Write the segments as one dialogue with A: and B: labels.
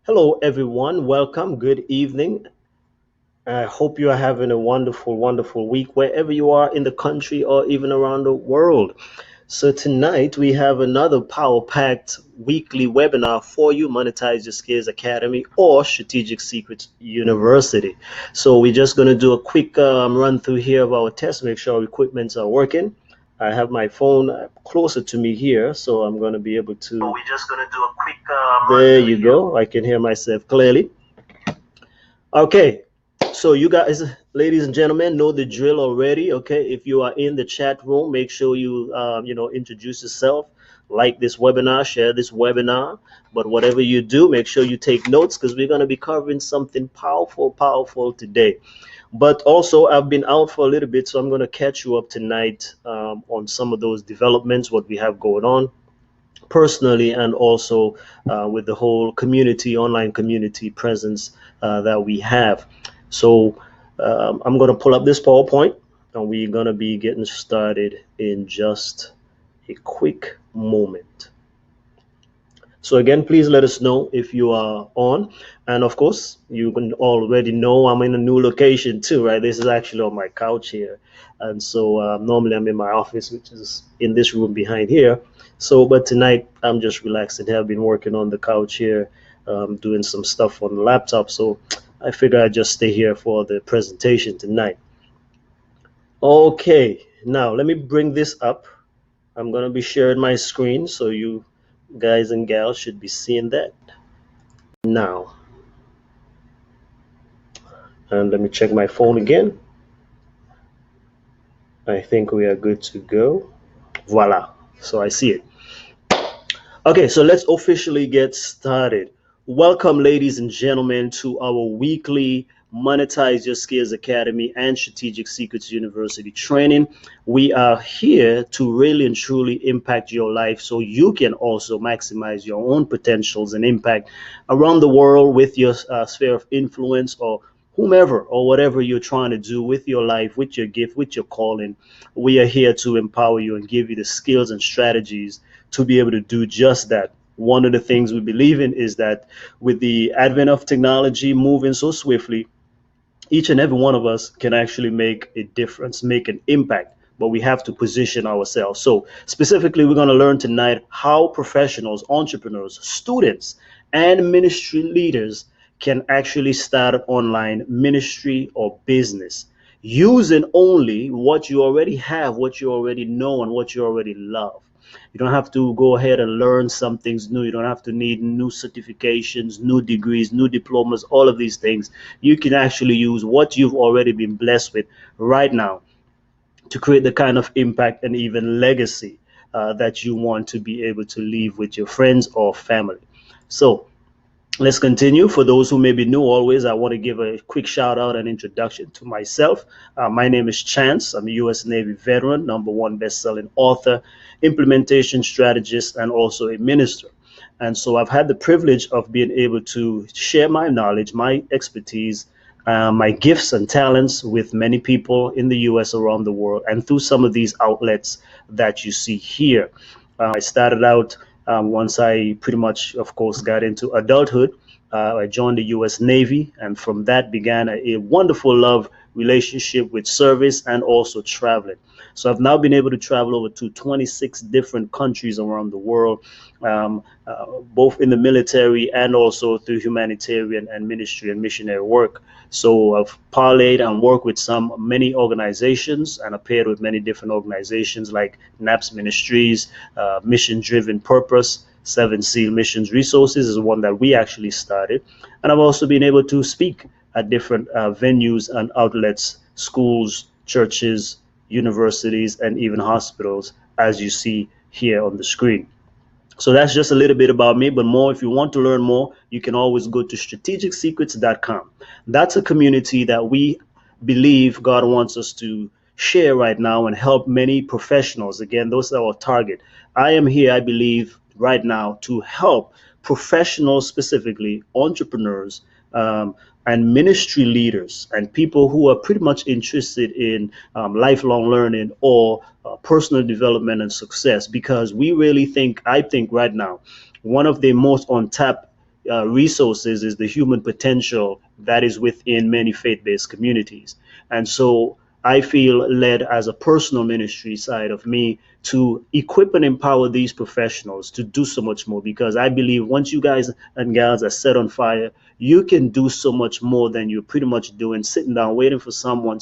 A: Hello, everyone. Welcome. Good evening. I hope you are having a wonderful, wonderful week wherever you are in the country or even around the world. So, tonight we have another power packed weekly webinar for you, Monetize Your Skills Academy or Strategic Secrets University. So, we're just going to do a quick run through here of our test, make sure our equipments are working. I have my phone closer to me here, so I'm going to be able to. So we're just going to do a quick. There you go. I can hear myself clearly. Okay, so you guys, ladies and gentlemen, know the drill already. Okay, if you are in the chat room, make sure you introduce yourself, like this webinar, share this webinar. But whatever you do, make sure you take notes because we're going to be covering something powerful, powerful today. But also, I've been out for a little bit, so I'm going to catch you up tonight on some of those developments, what we have going on personally, and also with the whole community, online community presence that we have. So I'm going to pull up this PowerPoint and we're going to be getting started in just a quick moment. So again, please let us know if you are on. And of course, you can already know I'm in a new location too, right? This is actually on my couch here. And so normally I'm in my office, which is in this room behind here. So, but tonight I'm just relaxing here. I've been working on the couch here, doing some stuff on the laptop. So I figure I'd just stay here for the presentation tonight. Okay, now let me bring this up. I'm going to be sharing my screen, so you guys and gals should be seeing that now. And let me check my phone again. I think we are good to go. Voila. So I see it. Okay, so let's officially get started. Welcome, ladies and gentlemen, to our weekly Monetize Your Skills Academy and Strategic Secrets University training. We are here to really and truly impact your life so you can also maximize your own potentials and impact around the world with your sphere of influence or whomever or whatever you're trying to do with your life, with your gift, with your calling. We are here to empower you and give you the skills and strategies to be able to do just that. One of the things we believe in is that with the advent of technology moving so swiftly, each and every one of us can actually make a difference, make an impact, but we have to position ourselves. So specifically, we're going to learn tonight how professionals, entrepreneurs, students, and ministry leaders can actually start an online ministry or business using only what you already have, what you already know, and what you already love. You don't have to go ahead and learn some things new. You don't have to need new certifications, new degrees, new diplomas, all of these things. You can actually use what you've already been blessed with right now to create the kind of impact and even legacy that you want to be able to leave with your friends or family. So let's continue. For those who may be new, always, I want to give a quick shout out and introduction to myself. My name is Chance. I'm a U.S. Navy veteran, #1 best-selling author, implementation strategist, and also a minister. And so I've had the privilege of being able to share my knowledge, my expertise, my gifts and talents with many people in the U.S. around the world, and through some of these outlets that you see here. I started out once I pretty much, of course, got into adulthood. I joined the U.S. Navy, and from that began a wonderful love relationship with service and also traveling. So I've now been able to travel over to 26 different countries around the world, both in the military and also through humanitarian and ministry and missionary work. So I've parlayed and worked with many organizations and appeared with many different organizations like NAPS Ministries, Mission Driven Purpose, Seven Seal Missions Resources is one that we actually started. And I've also been able to speak at different venues and outlets, schools, churches, universities, and even hospitals, as you see here on the screen. So that's just a little bit about me, but more, if you want to learn more, you can always go to strategicsecrets.com. That's a community that we believe God wants us to share right now and help many professionals. Again, those are our target. I am here, I believe, right now to help professionals, specifically entrepreneurs, and ministry leaders and people who are pretty much interested in lifelong learning or personal development and success, because we really think, I think right now, one of the most untapped resources is the human potential that is within many faith-based communities. And so I feel led as a personal ministry side of me to equip and empower these professionals to do so much more, because I believe once you guys and gals are set on fire, you can do so much more than you're pretty much doing sitting down waiting for someone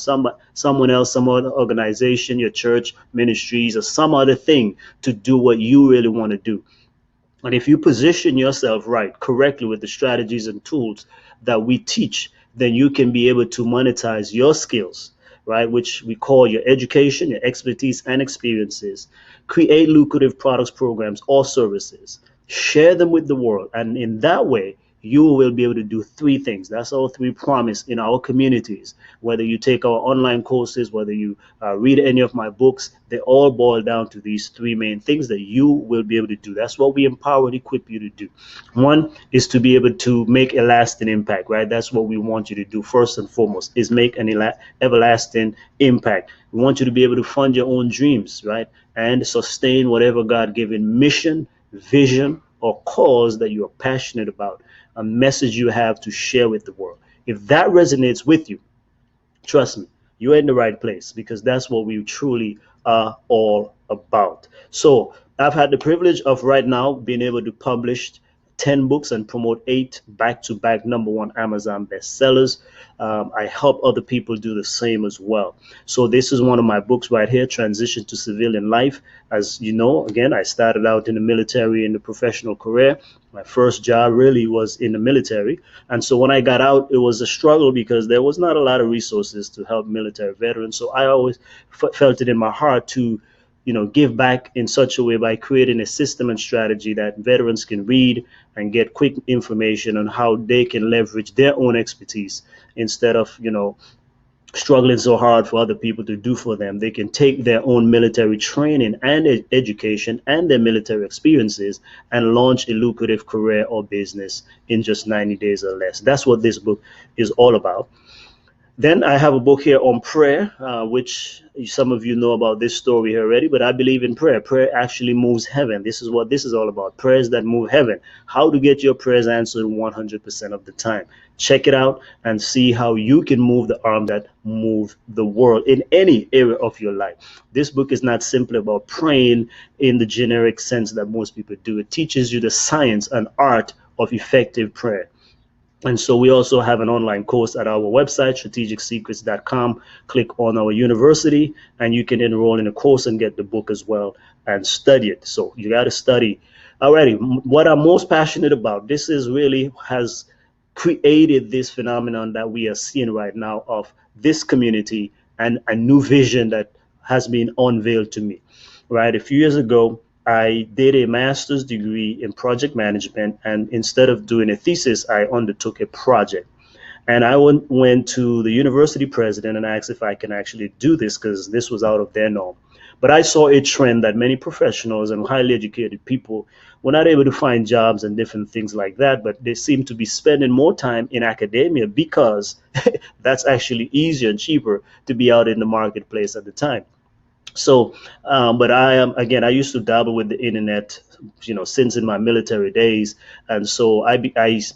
A: else, some other organization, your church, ministries, or some other thing to do what you really want to do. And if you position yourself right, correctly, with the strategies and tools that we teach, then you can be able to monetize your skills, right? Which we call your education, your expertise, and experiences. Create lucrative products, programs, or services. Share them with the world. And in that way, you will be able to do three things. That's our three promise in our communities. Whether you take our online courses, whether you read any of my books, they all boil down to these three main things that you will be able to do. That's what we empower and equip you to do. One is to be able to make a lasting impact, right? That's what we want you to do first and foremost, is make an everlasting impact. We want you to be able to fund your own dreams, right? And sustain whatever God-given mission, vision, or cause that you are passionate about, a message you have to share with the world. If that resonates with you, trust me, you're in the right place, because that's what we truly are all about. So I've had the privilege of right now being able to publish 10 books and promote 8 back-to-back #1 Amazon bestsellers. I help other people do the same as well. So this is one of my books right here, Transition to Civilian Life. As you know, again, I started out in the military in the professional career. My first job really was in the military. And so when I got out, it was a struggle because there was not a lot of resources to help military veterans. So I always felt it in my heart to give back in such a way by creating a system and strategy that veterans can read and get quick information on how they can leverage their own expertise instead of, struggling so hard for other people to do for them. They can take their own military training and education and their military experiences and launch a lucrative career or business in just 90 days or less. That's what this book is all about. Then I have a book here on prayer, which some of you know about this story here already, but I believe in prayer. Prayer actually moves heaven. This is what this is all about. Prayers that move heaven. How to get your prayers answered 100% of the time. Check it out and see how you can move the arm that moves the world in any area of your life. This book is not simply about praying in the generic sense that most people do. It teaches you the science and art of effective prayer. And so we also have an online course at our website, strategicsecrets.com. Click on our university and you can enroll in a course and get the book as well and study it. So you got to study. Alrighty, what I'm most passionate about, this is really has created this phenomenon that we are seeing right now of this community and a new vision that has been unveiled to me. Right, a few years ago, I did a master's degree in project management, and instead of doing a thesis, I undertook a project. And I went to the university president and asked if I can actually do this because this was out of their norm. But I saw a trend that many professionals and highly educated people were not able to find jobs and different things like that, but they seem to be spending more time in academia because that's actually easier and cheaper to be out in the marketplace at the time. So, but I used to dabble with the internet, since in my military days. And so I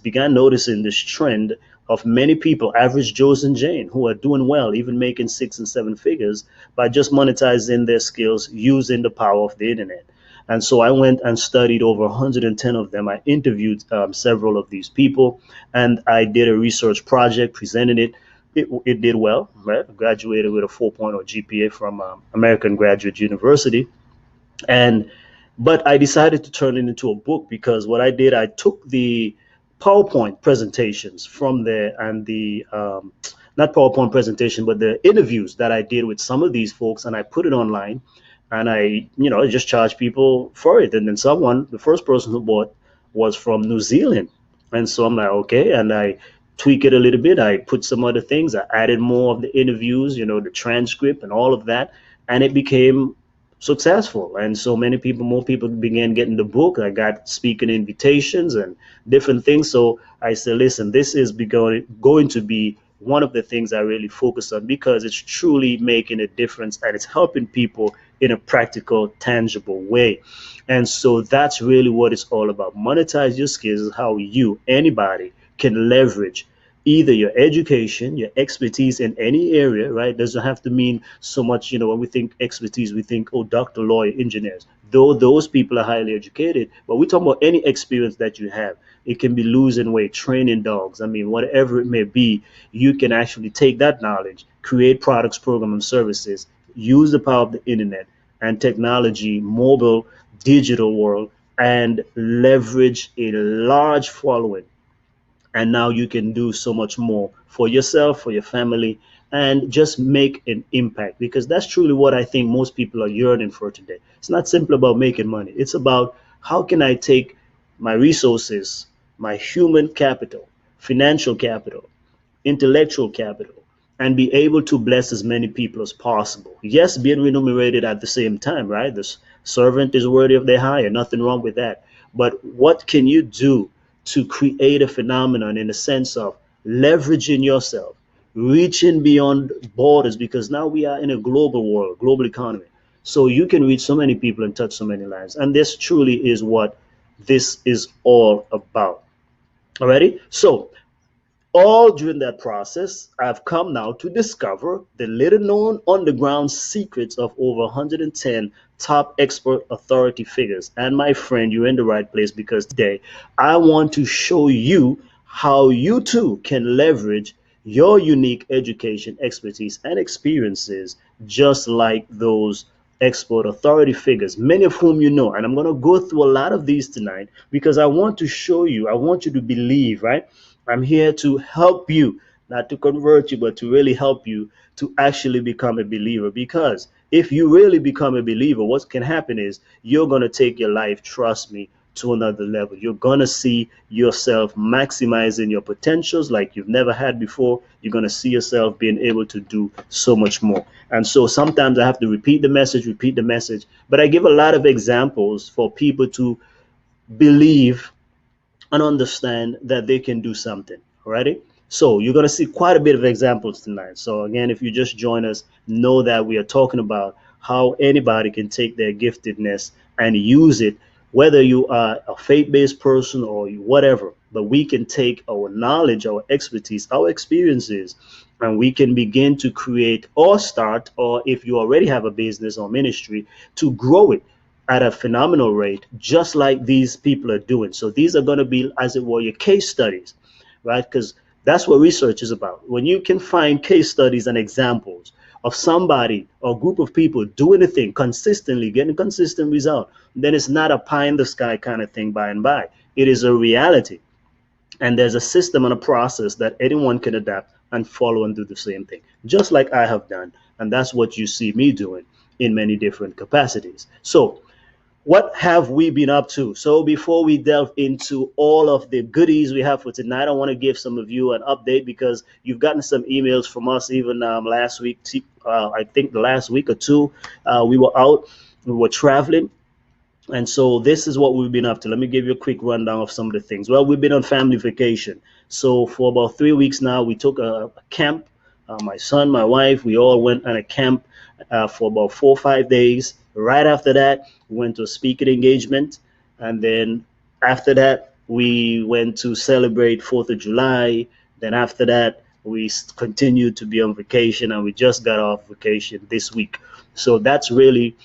A: began noticing this trend of many people, average Joes and Jane, who are doing well, even making 6 and 7 figures by just monetizing their skills using the power of the internet. And so I went and studied over 110 of them. I interviewed several of these people, and I did a research project, presented it. It did well, right? I graduated with a 4.0 GPA from American Graduate University. But I decided to turn it into a book because what I did, I took the PowerPoint presentations from there and the, not PowerPoint presentation, but the interviews that I did with some of these folks, and I put it online and I just charged people for it. And then the first person who bought was from New Zealand. And so I'm like, okay. And I tweak it a little bit. I put some other things. I added more of the interviews, the transcript and all of that. And it became successful. And so more people began getting the book. I got speaking invitations and different things. So I said, listen, this is going to be one of the things I really focus on because it's truly making a difference and it's helping people in a practical, tangible way. And so that's really what it's all about. Monetize your skills is how you, anybody, can leverage either your education, your expertise in any area, right? Doesn't have to mean so much, when we think expertise, we think, oh, doctor, lawyer, engineers. Though those people are highly educated, but we talk about any experience that you have. It can be losing weight, training dogs. I mean, whatever it may be, you can actually take that knowledge, create products, programs, and services, use the power of the internet and technology, mobile, digital world, and leverage a large following. And now you can do so much more for yourself, for your family, and just make an impact, because that's truly what I think most people are yearning for today. It's not simply about making money. It's about how can I take my resources, my human capital, financial capital, intellectual capital, and be able to bless as many people as possible. Yes, being remunerated at the same time, right? The servant is worthy of their hire. Nothing wrong with that. But what can you do to create a phenomenon in the sense of leveraging yourself, reaching beyond borders? Because now we are in a global world, global economy. So you can reach so many people and touch so many lives. And this truly is what this is all about. Alrighty? So all during that process, I've come now to discover the little known underground secrets of over 110 top expert authority figures. And my friend, you're in the right place, because today I want to show you how you too can leverage your unique education, expertise, and experiences, just like those expert authority figures, many of whom you know. And I'm going to go through a lot of these tonight because I want to show you, I want you to believe, right? I'm here to help you, not to convert you, but to really help you to actually become a believer. Because if you really become a believer, what can happen is you're going to take your life, trust me, to another level. You're going to see yourself maximizing your potentials like you've never had before. You're going to see yourself being able to do so much more. And so sometimes I have to repeat the message, but I give a lot of examples for people to believe and understand that they can do something. Alrighty? So you're going to see quite a bit of examples tonight. So again, if you just join us, know that we are talking about how anybody can take their giftedness and use it, whether you are a faith-based person or whatever. But we can take our knowledge, our expertise, our experiences, and we can begin to create or start, or if you already have a business or ministry, to grow it at a phenomenal rate, just like these people are doing. So these are going to be, as it were, your case studies, right? Because that's what research is about. When you can find case studies and examples of somebody or group of people doing a thing consistently, getting a consistent result, then it's not a pie in the sky kind of thing by and by. It is a reality. And there's a system and a process that anyone can adapt and follow and do the same thing, just like I have done. And that's what you see me doing in many different capacities. So what have we been up to? So before we delve into all of the goodies we have for tonight, I want to give some of you an update because you've gotten some emails from us even last week. I think the last week or two, we were out, we were traveling. And so this is what we've been up to. Let me give you a quick rundown of some of the things. Well, we've been on family vacation. So for about 3 weeks now, we took a camp. My son, my wife, we all went on a camp for about 4 or 5 days. Right after that, we went to a speaking engagement. And then after that, we went to celebrate 4th of July. Then after that, we continued to be on vacation, and we just got off vacation this week. So that's really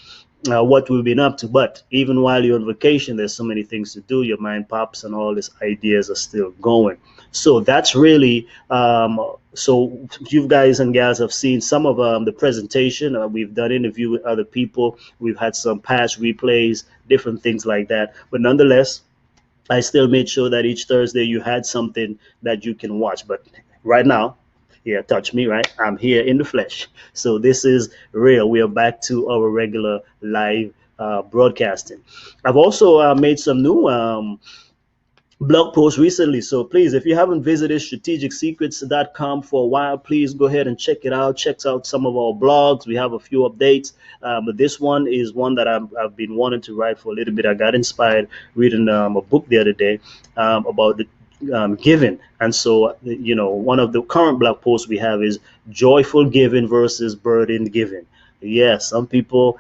A: what we've been up to. But even while you're on vacation, there's so many things to do. Your mind pops and all these ideas are still going. So that's really, so you guys and gals have seen some of the presentation. We've done interview with other people. We've had some past replays, different things like that. But nonetheless, I still made sure that each Thursday you had something that you can watch. But right now, yeah, touch me, right? I'm here in the flesh. So this is real. We are back to our regular live broadcasting. I've also made some new blog posts recently. So please, if you haven't visited strategicsecrets.com for a while, please go ahead and check it out. Check out some of our blogs. We have a few updates. But this one is one that I've been wanting to write for a little bit. I got inspired reading a book the other day about the giving. And so, one of the current blog posts we have is joyful giving versus burdened giving. Yes, some people,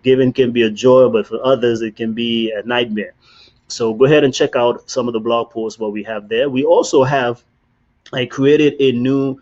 A: giving can be a joy, but for others it can be a nightmare. So go ahead and check out some of the blog posts what we have there. We also have, I created a new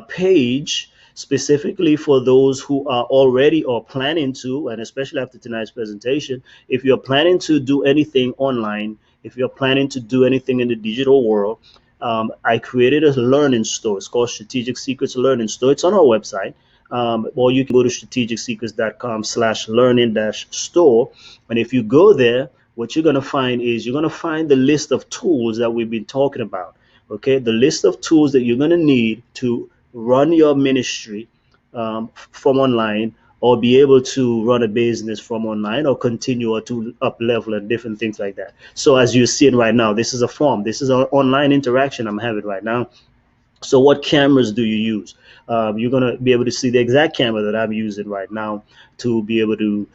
A: page specifically for those who are already or planning to, and especially after tonight's presentation, if you're planning to do anything online, if you're planning to do anything in the digital world, I created a learning store. It's called Strategic Secrets Learning Store. It's on our website. Or you can go to strategicsecrets.com/learning-store. And if you go there, what you're going to find is you're going to find the list of tools that we've been talking about. Okay, the list of tools that you're going to need to run your ministry from online, or be able to run a business from online, or continue or to up level and different things like that. So as you're seeing right now, this is a form. This is an online interaction I'm having right now. So what cameras do you use? You're going to be able to see the exact camera that I'm using right now to be able to,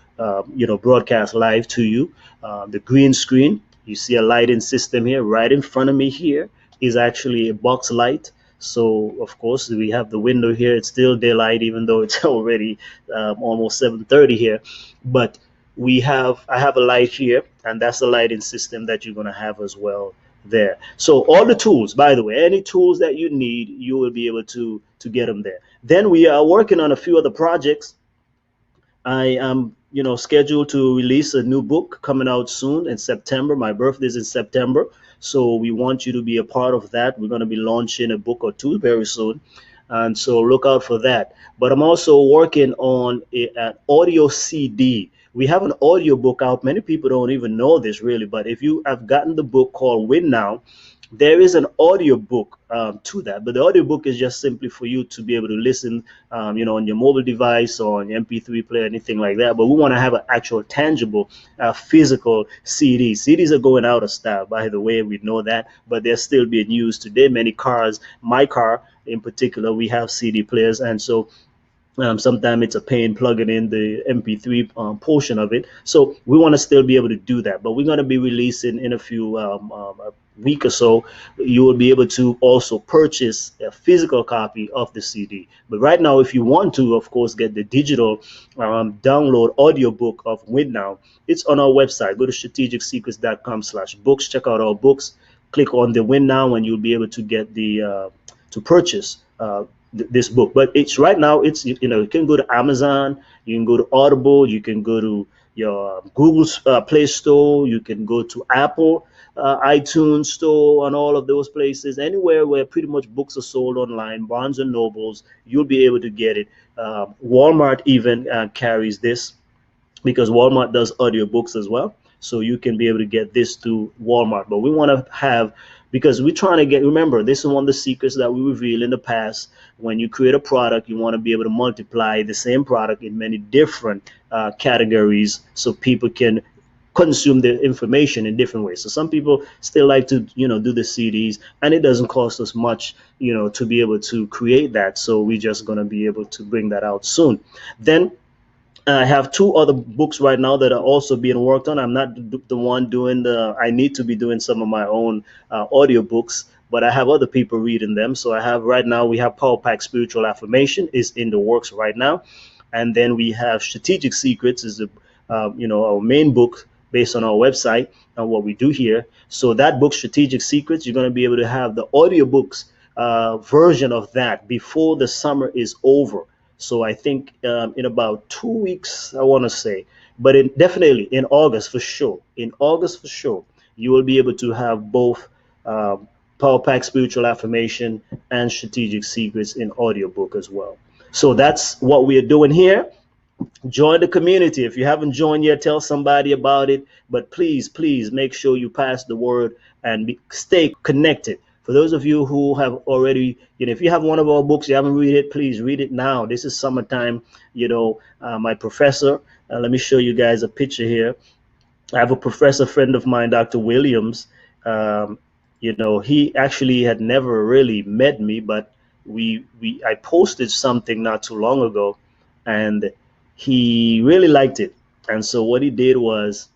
A: broadcast live to you. The green screen, you see a lighting system here right in front of me here is actually a box light. So of course we have the window here. It's still daylight, even though it's already almost 7:30 here. But I have a light here, and that's the lighting system that you're going to have as well there. So all the tools, by the way, any tools that you need, you will be able to get them there. Then we are working on a few other projects. I am, scheduled to release a new book coming out soon in September. My birthday is in September, so we want you to be a part of that. We're going to be launching a book or two very soon, and so look out for that. But I'm also working on an audio CD. We have an audio book out. Many people don't even know this really, but if you have gotten the book called Win Now, there is an audio book to that, but the audio book is just simply for you to be able to listen, on your mobile device or on your MP3 player, anything like that. But we want to have an actual tangible, physical CD. CDs are going out of style, by the way, we know that, but they're still being used today. Many cars, my car in particular, we have CD players, and so sometimes it's a pain plugging in the MP3 portion of it. So we want to still be able to do that, but we're going to be releasing in a few a week or so. You will be able to also purchase a physical copy of the CD. But right now, if you want to, of course, get the digital download audiobook of Win Now, it's on our website. Go to strategicsecrets.com/books. Check out our books. Click on the Win Now, and you'll be able to get the to purchase this book. But it's right now, it's, you can go to Amazon, you can go to Audible, you can go to your Google Play Store, you can go to Apple iTunes Store, and all of those places, anywhere where pretty much books are sold online, Barnes and Nobles, you'll be able to get it. Walmart even carries this, because Walmart does audiobooks as well. So you can be able to get this through Walmart. But we want to have, because we're trying to remember, this is one of the secrets that we revealed in the past. When you create a product, you want to be able to multiply the same product in many different categories, so people can consume the information in different ways. So some people still like to, do the CDs, and it doesn't cost us much, to be able to create that. So we're just going to be able to bring that out soon. Then I have two other books right now that are also being worked on. I'm not the one doing I need to be doing some of my own audio books, but I have other people reading them. So I have right now, we have Power Pack Spiritual Affirmation is in the works right now. And then we have Strategic Secrets is our main book based on our website and what we do here. So that book, Strategic Secrets, you're going to be able to have the audiobooks version of that before the summer is over. So I think in about 2 weeks, I want to say, but definitely in August for sure. In August for sure, you will be able to have both Power Pack Spiritual Affirmation and Strategic Secrets in audiobook as well. So that's what we are doing here. Join the community. If you haven't joined yet, tell somebody about it. But please, please make sure you pass the word and stay connected. For those of you who have already, if you have one of our books, you haven't read it, please read it now. This is summertime. My professor, let me show you guys a picture here. I have a professor friend of mine, Dr. Williams. He actually had never really met me, but I posted something not too long ago, and he really liked it. And so what he did was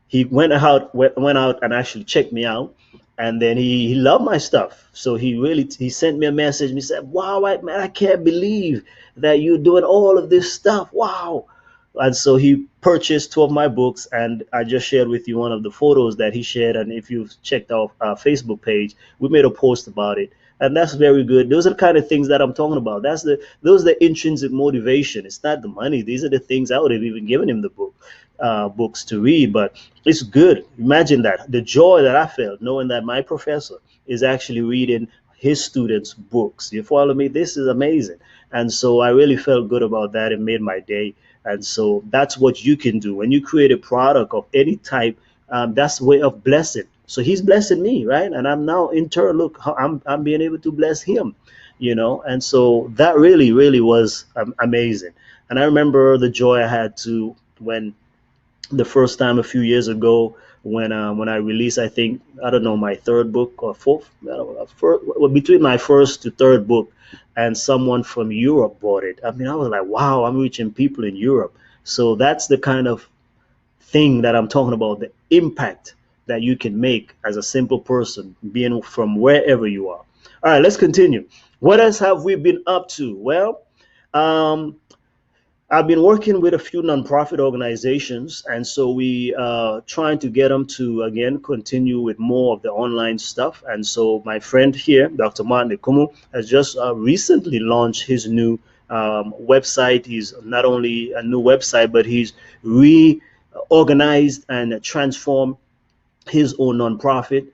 A: he went out and actually checked me out, and then he loved my stuff. So he sent me a message. And he said, "Wow, man, I can't believe that you're doing all of this stuff. Wow." And so he purchased two of my books, and I just shared with you one of the photos that he shared. And if you've checked out our Facebook page, we made a post about it, and that's very good. Those are the kind of things that I'm talking about. Those are the intrinsic motivation. It's not the money. These are the things I would have even given him the books to read, but it's good. Imagine that, the joy that I felt knowing that my professor is actually reading his students' books. You follow me? This is amazing. And so I really felt good about that. It made my day. And so that's what you can do when you create a product of any type. That's a way of blessing. So he's blessing me, right? And I'm now in turn, look, how I'm being able to bless him, And so that really, really was amazing. And I remember the joy I had to when the first time a few years ago when I released, I think, I don't know, my third book or fourth, well, between my first to third book, and someone from Europe bought it. I mean, I was like, wow, I'm reaching people in Europe. So that's the kind of thing that I'm talking about, the impact that you can make as a simple person, being from wherever you are. All right, let's continue. What else have we been up to? Well, um, I've been working with a few nonprofit organizations, and so we trying to get them to again continue with more of the online stuff. And so my friend here, Dr. Martin Ekumu, has just recently launched his new website. He's not only a new website, but he's reorganized and transformed his own nonprofit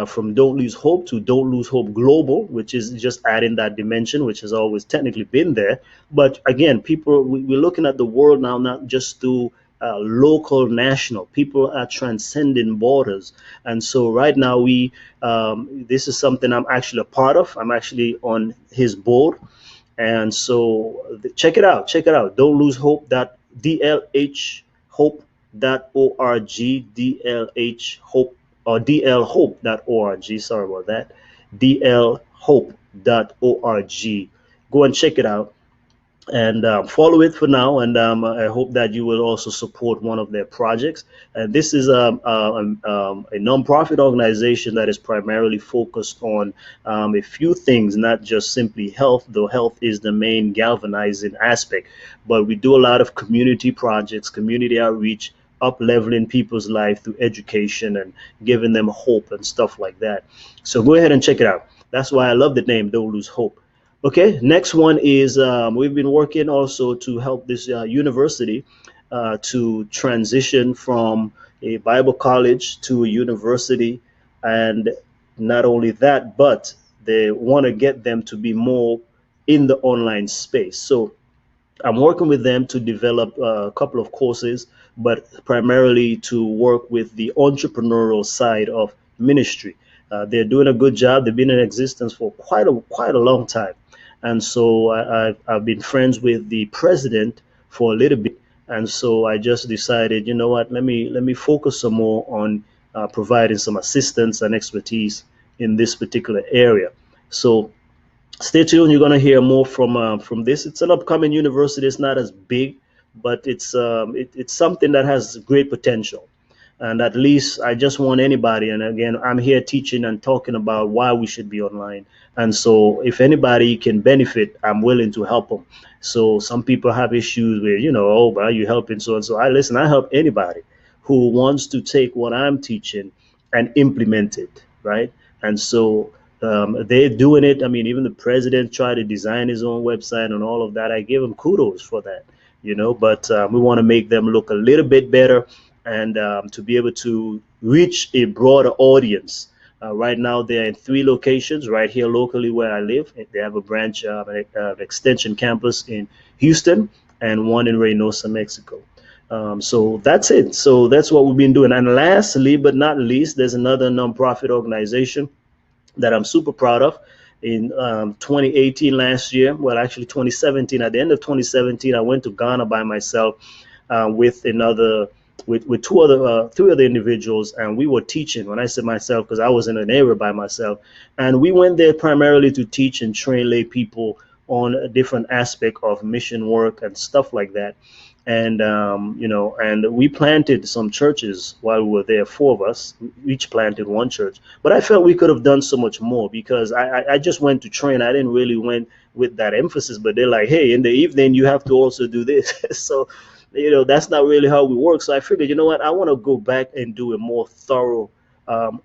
A: from Don't Lose Hope to Don't Lose Hope Global, which is just adding that dimension, which has always technically been there. But again, we're looking at the world now, not just through local, national. People are transcending borders. And so right now, this is something I'm actually a part of. I'm actually on his board. And so check it out. Check it out. Don't lose hope. DLH Hope.org, DLH Hope, or dlhope.org. Sorry about that. dlhope.org. Go and check it out and follow it for now. And I hope that you will also support one of their projects. And this is a nonprofit organization that is primarily focused on a few things, not just simply health, though health is the main galvanizing aspect. But we do a lot of community projects, community outreach, up leveling people's life through education and giving them hope and stuff like that. So go ahead and check it out. That's why I love the name, Don't Lose Hope. Okay, next one is we've been working also to help this university to transition from a Bible college to a university. And not only that, but they want to get them to be more in the online space. So I'm working with them to develop a couple of courses, but primarily to work with the entrepreneurial side of ministry. They're doing a good job. They've been in existence for quite a long time. And so I've been friends with the president for a little bit. And so I just decided, you know what, let me focus some more on providing some assistance and expertise in this particular area. So stay tuned. You're going to hear more from this. It's an upcoming university. It's not as big, but it's something that has great potential. And at least I just want anybody. And again, I'm here teaching and talking about why we should be online. And so if anybody can benefit, I'm willing to help them. So some people have issues with, oh, but are you helping so and so? I help anybody who wants to take what I'm teaching and implement it, right? And so they're doing it. I mean, even the president tried to design his own website and all of that. I give him kudos for that, but we want to make them look a little bit better and to be able to reach a broader audience. Right now, they're in 3 locations right here locally where I live. They have a branch, an extension campus in Houston and one in Reynosa, Mexico. So that's it. So that's what we've been doing. And lastly, but not least, there's another nonprofit organization that I'm super proud of. In 2018, last year, well, actually 2017, at the end of 2017, I went to Ghana by myself with three other individuals, and we were teaching. When I said myself, because I was in an area by myself, and we went there primarily to teach and train lay people on a different aspect of mission work and stuff like that. And and we planted some churches while we were there. Four of us each planted one church, but I felt we could have done so much more because I just went to train. I didn't really went with that emphasis, but they're like, hey, in the evening you have to also do this. So that's not really how we work. So I figured, you know what, I want to go back and do a more thorough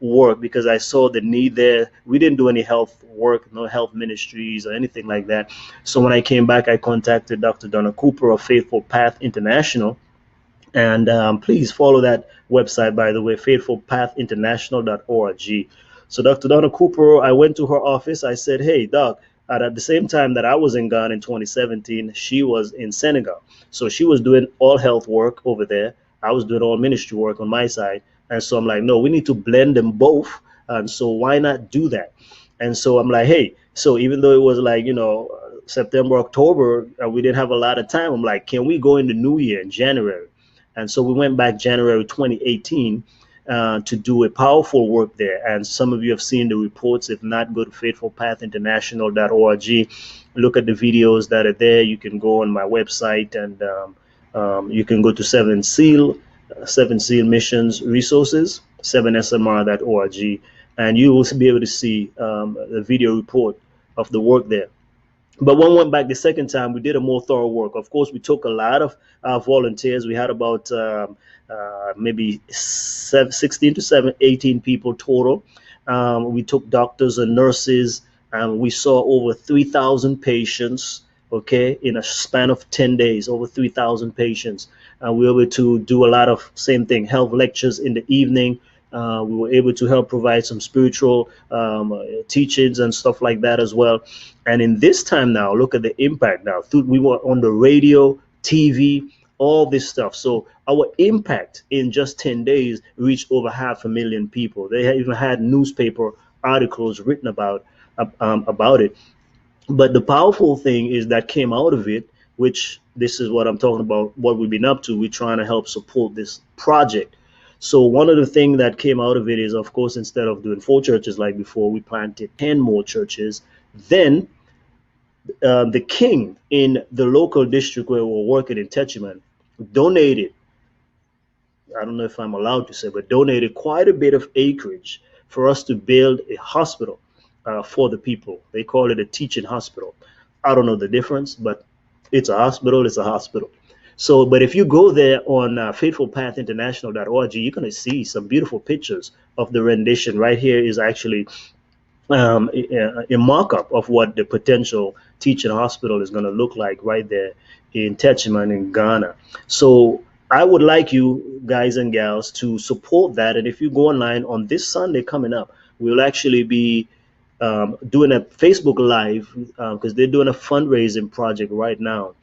A: work because I saw the need there. We didn't do any health work, no health ministries or anything like that. So when I came back, I contacted Dr. Donna Cooper of Faithful Path International. And please follow that website, by the way, faithfulpathinternational.org. So Dr. Donna Cooper, I went to her office. I said, hey, Doc, at the same time that I was in Ghana in 2017, she was in Senegal. So she was doing all health work over there. I was doing all ministry work on my side. And so I'm like, no, we need to blend them both. And so why not do that? And so I'm like, hey, so even though it was like, September, October, we didn't have a lot of time. I'm like, can we go in the new year in January? And so we went back January 2018 to do a powerful work there. And some of you have seen the reports. If not, go to faithfulpathinternational.org. Look at the videos that are there. You can go on my website and you can go to Seven Seal Missions Resources, 7smr.org, and you will be able to see the video report of the work there. But when we went back the second time, we did a more thorough work. Of course, we took a lot of volunteers. We had about maybe 16 to 18 people total. We took doctors and nurses, and we saw over 3,000 patients, okay, in a span of 10 days, over 3,000 patients. We were able to do a lot of same thing, health lectures in the evening. We were able to help provide some spiritual teachings and stuff like that as well. And in this time now, look at the impact now. We were on the radio, TV, all this stuff. So our impact in just 10 days reached over 500,000 people. They even had newspaper articles written about it. But the powerful thing is that came out of it, which this is what I'm talking about, what we've been up to. We're trying to help support this project. So one of the things that came out of it is, of course, instead of doing 4 churches like before, we planted 10 more churches. Then the king in the local district where we're working in Techiman donated, I don't know if I'm allowed to say, but donated quite a bit of acreage for us to build a hospital for the people. They call it a teaching hospital. I don't know the difference, but it's a hospital. It's a hospital. So, but if you go there on faithfulpathinternational.org, you're going to see some beautiful pictures of the rendition. Right here is actually a mock-up of what the potential teaching hospital is going to look like right there in Techiman in Ghana. So I would like you guys and gals to support that. And if you go online on this Sunday coming up, we'll actually be doing a Facebook Live because they're doing a fundraising project right now.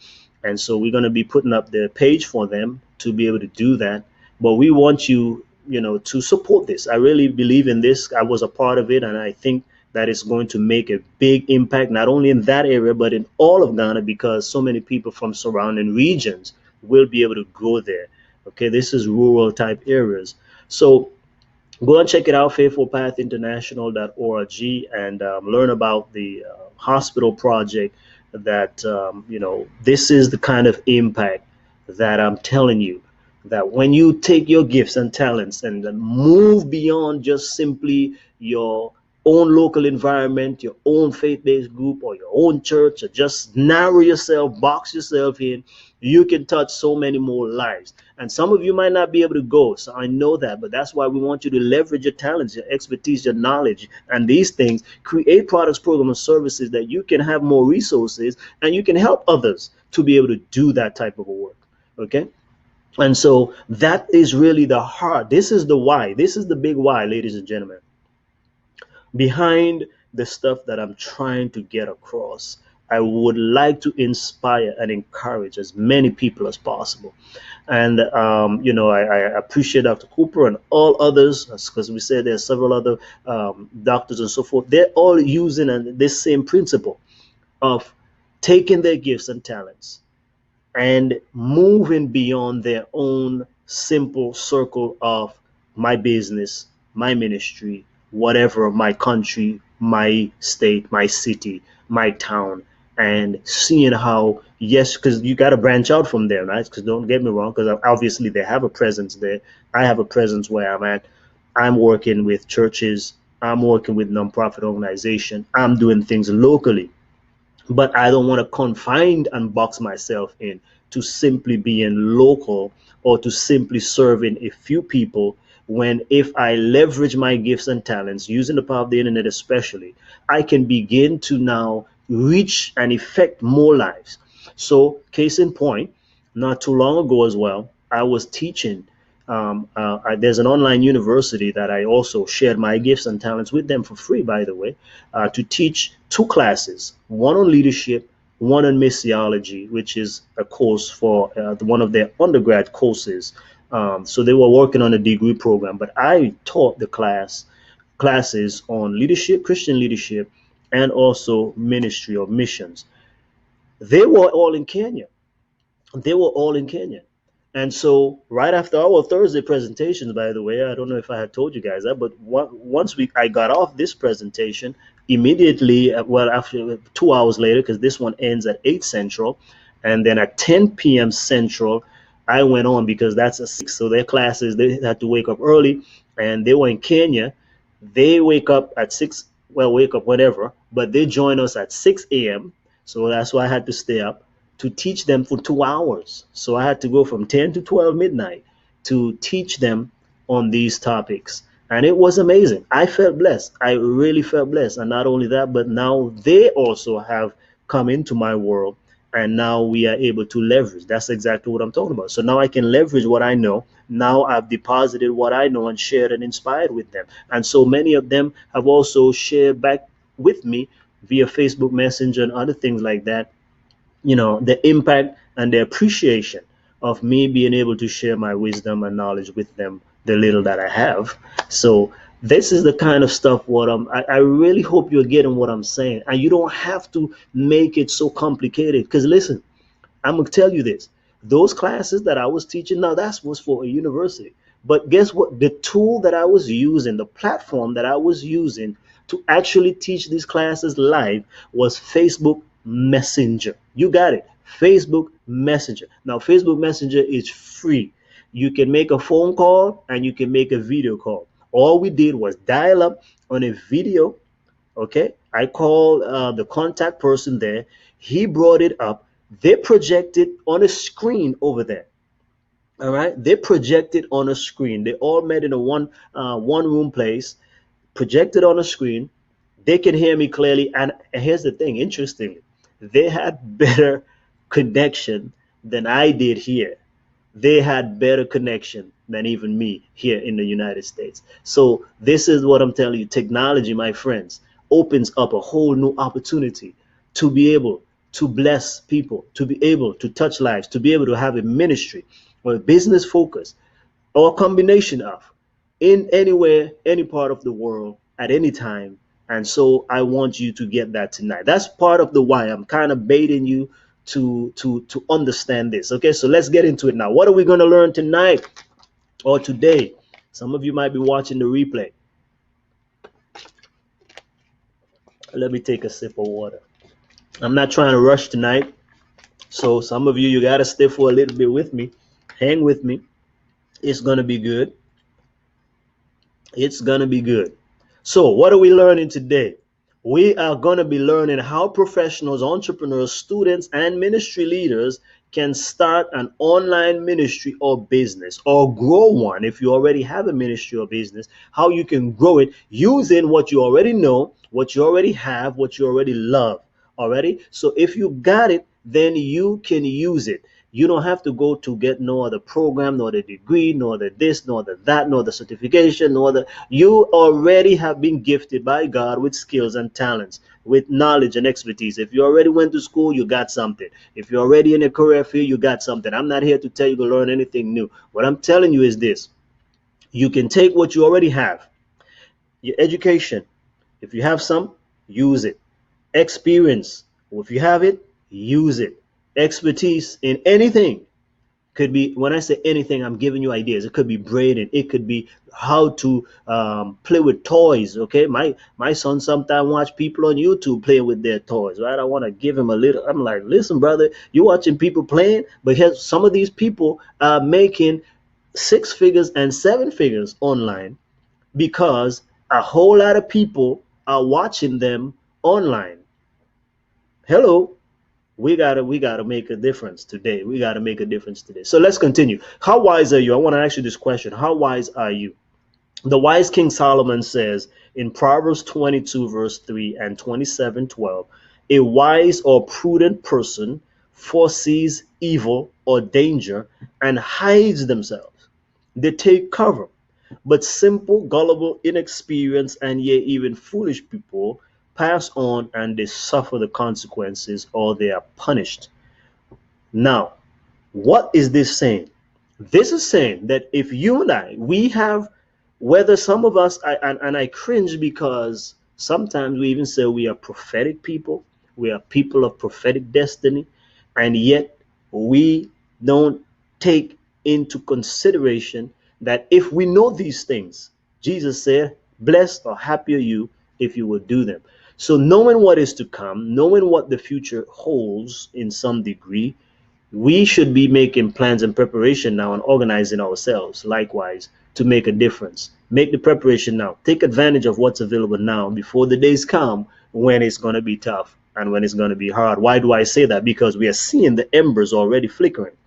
A: And so we're going to be putting up the page for them to be able to do that. But we want you, to support this. I really believe in this. I was a part of it, and I think that it's going to make a big impact, not only in that area, but in all of Ghana, because so many people from surrounding regions will be able to go there. Okay, this is rural type areas. So go and check it out, faithfulpathinternational.org, and learn about the hospital project that, this is the kind of impact that I'm telling you, that when you take your gifts and talents and move beyond just simply your own local environment, your own faith-based group or your own church, or just narrow yourself, box yourself in, you can touch so many more lives. And some of you might not be able to go, so I know that, but that's why we want you to leverage your talents, your expertise, your knowledge, and these things. Create products, programs, and services that you can have more resources and you can help others to be able to do that type of a work. Okay? And so that is really the heart. This is the why. This is the big why, ladies and gentlemen, behind the stuff that I'm trying to get across. I would like to inspire and encourage as many people as possible. And, I appreciate Dr. Cooper and all others, because we said there's several other doctors and so forth. They're all using this same principle of taking their gifts and talents and moving beyond their own simple circle of my business, my ministry, whatever, my country, my state, my city, my town, and seeing how, yes, because you got to branch out from there, right? Because don't get me wrong, because obviously they have a presence there. I have a presence where I'm at. I'm working with churches. I'm working with nonprofit organization. I'm doing things locally, but I don't want to confine and box myself in to simply being local or to simply serving a few people. When if I leverage my gifts and talents using the power of the internet, especially, I can begin to now reach and affect more lives. So, case in point, not too long ago as well, I was teaching. There's an online university that I also shared my gifts and talents with them for free, by the way, to teach two classes, one on leadership, one on missiology, which is a course for one of their undergrad courses. So they were working on a degree program, but I taught the classes on leadership, Christian leadership, and also ministry or missions. They were all in Kenya. They were all in Kenya. And so, right after our Thursday presentations, by the way, I don't know if I had told you guys that, but once I got off this presentation, immediately, well, after 2 hours later, because this one ends at 8 Central, and then at 10 p.m. Central, I went on because that's a 6. So their classes, they had to wake up early, and they were in Kenya. They wake up at 6, well, wake up whatever, but they join us at 6 a.m. So that's why I had to stay up to teach them for 2 hours. So I had to go from 10 to 12 midnight to teach them on these topics. And it was amazing. I felt blessed. I really felt blessed. And not only that, but now they also have come into my world. And now we are able to leverage. That's exactly what I'm talking about. So now I can leverage what I know. Now I've deposited what I know and shared and inspired with them. And so many of them have also shared back with me via Facebook Messenger and other things like that, the impact and the appreciation of me being able to share my wisdom and knowledge with them, the little that I have. So this is the kind of stuff I really hope you're getting what I'm saying. And you don't have to make it so complicated. Because listen, I'm gonna tell you this. Those classes that I was teaching, now that was for a university. But guess what? The tool that I was using, the platform that I was using to actually teach these classes live was Facebook Messenger. You got it. Facebook Messenger. Now, Facebook Messenger is free. You can make a phone call and you can make a video call. All we did was dial up on a video. Okay. I called the contact person there. He brought it up. They projected on a screen over there. All right. They projected on a screen. They all met in a one room place, projected on a screen. They can hear me clearly. And here's the thing, interestingly, they had better connection than I did here. They had better connection than even me here in the United States. So this is what I'm telling you. Technology, my friends, opens up a whole new opportunity to be able to bless people, to be able to touch lives, to be able to have a ministry or a business focus or a combination of in anywhere, any part of the world at any time. And so I want you to get that tonight. That's part of the why I'm kind of baiting you to understand this. Okay, so let's get into it now. What are we going to learn tonight or today? Some of you might be watching the replay. Let me take a sip of water. I'm not trying to rush tonight. So some of you got to stay for a little bit with me. Hang with me. It's going to be good. It's going to be good. So what are we learning today? We are going to be learning how professionals, entrepreneurs, students, and ministry leaders can start an online ministry or business or grow one. If you already have a ministry or business, how you can grow it using what you already know, what you already have, what you already love already. So if you got it, then you can use it. You don't have to go to get no other program, nor the degree, nor the this, nor the that, nor the certification, nor the. You already have been gifted by God with skills and talents, with knowledge and expertise. If you already went to school, you got something. If you're already in a career field, you got something. I'm not here to tell you to learn anything new. What I'm telling you is this. You can take what you already have, your education. If you have some, use it. Experience. If you have it, use it. Expertise in anything, Could be, when I say anything, I'm giving you ideas. It could be braiding. It could be how to play with toys. Okay, my son sometimes watch people on YouTube playing with their toys. Right, I want to give him a little. I'm like, listen, brother, you watching people playing, but here's some of these people are making six figures and seven figures online because a whole lot of people are watching them online. Hello, we gotta make a difference today. We gotta make a difference today. So let's continue. How wise are you? I want to ask you this question. How wise are you? The wise King Solomon says in Proverbs 22 verse 3 and 27:12, a wise or prudent person foresees evil or danger and hides themselves. They take cover. But simple, gullible, inexperienced, and yet even foolish people pass on and they suffer the consequences or they are punished. Now, what is this saying? This is saying that if you and I, we have, whether some of us, and I cringe because sometimes we even say we are prophetic people, we are people of prophetic destiny, and yet we don't take into consideration that if we know these things, Jesus said, blessed or happy are you if you will do them. So knowing what is to come, knowing what the future holds in some degree, we should be making plans and preparation now and organizing ourselves likewise to make a difference. Make the preparation now. Take advantage of what's available now before the days come when it's going to be tough and when it's going to be hard. Why do I say that? Because we are seeing the embers already flickering.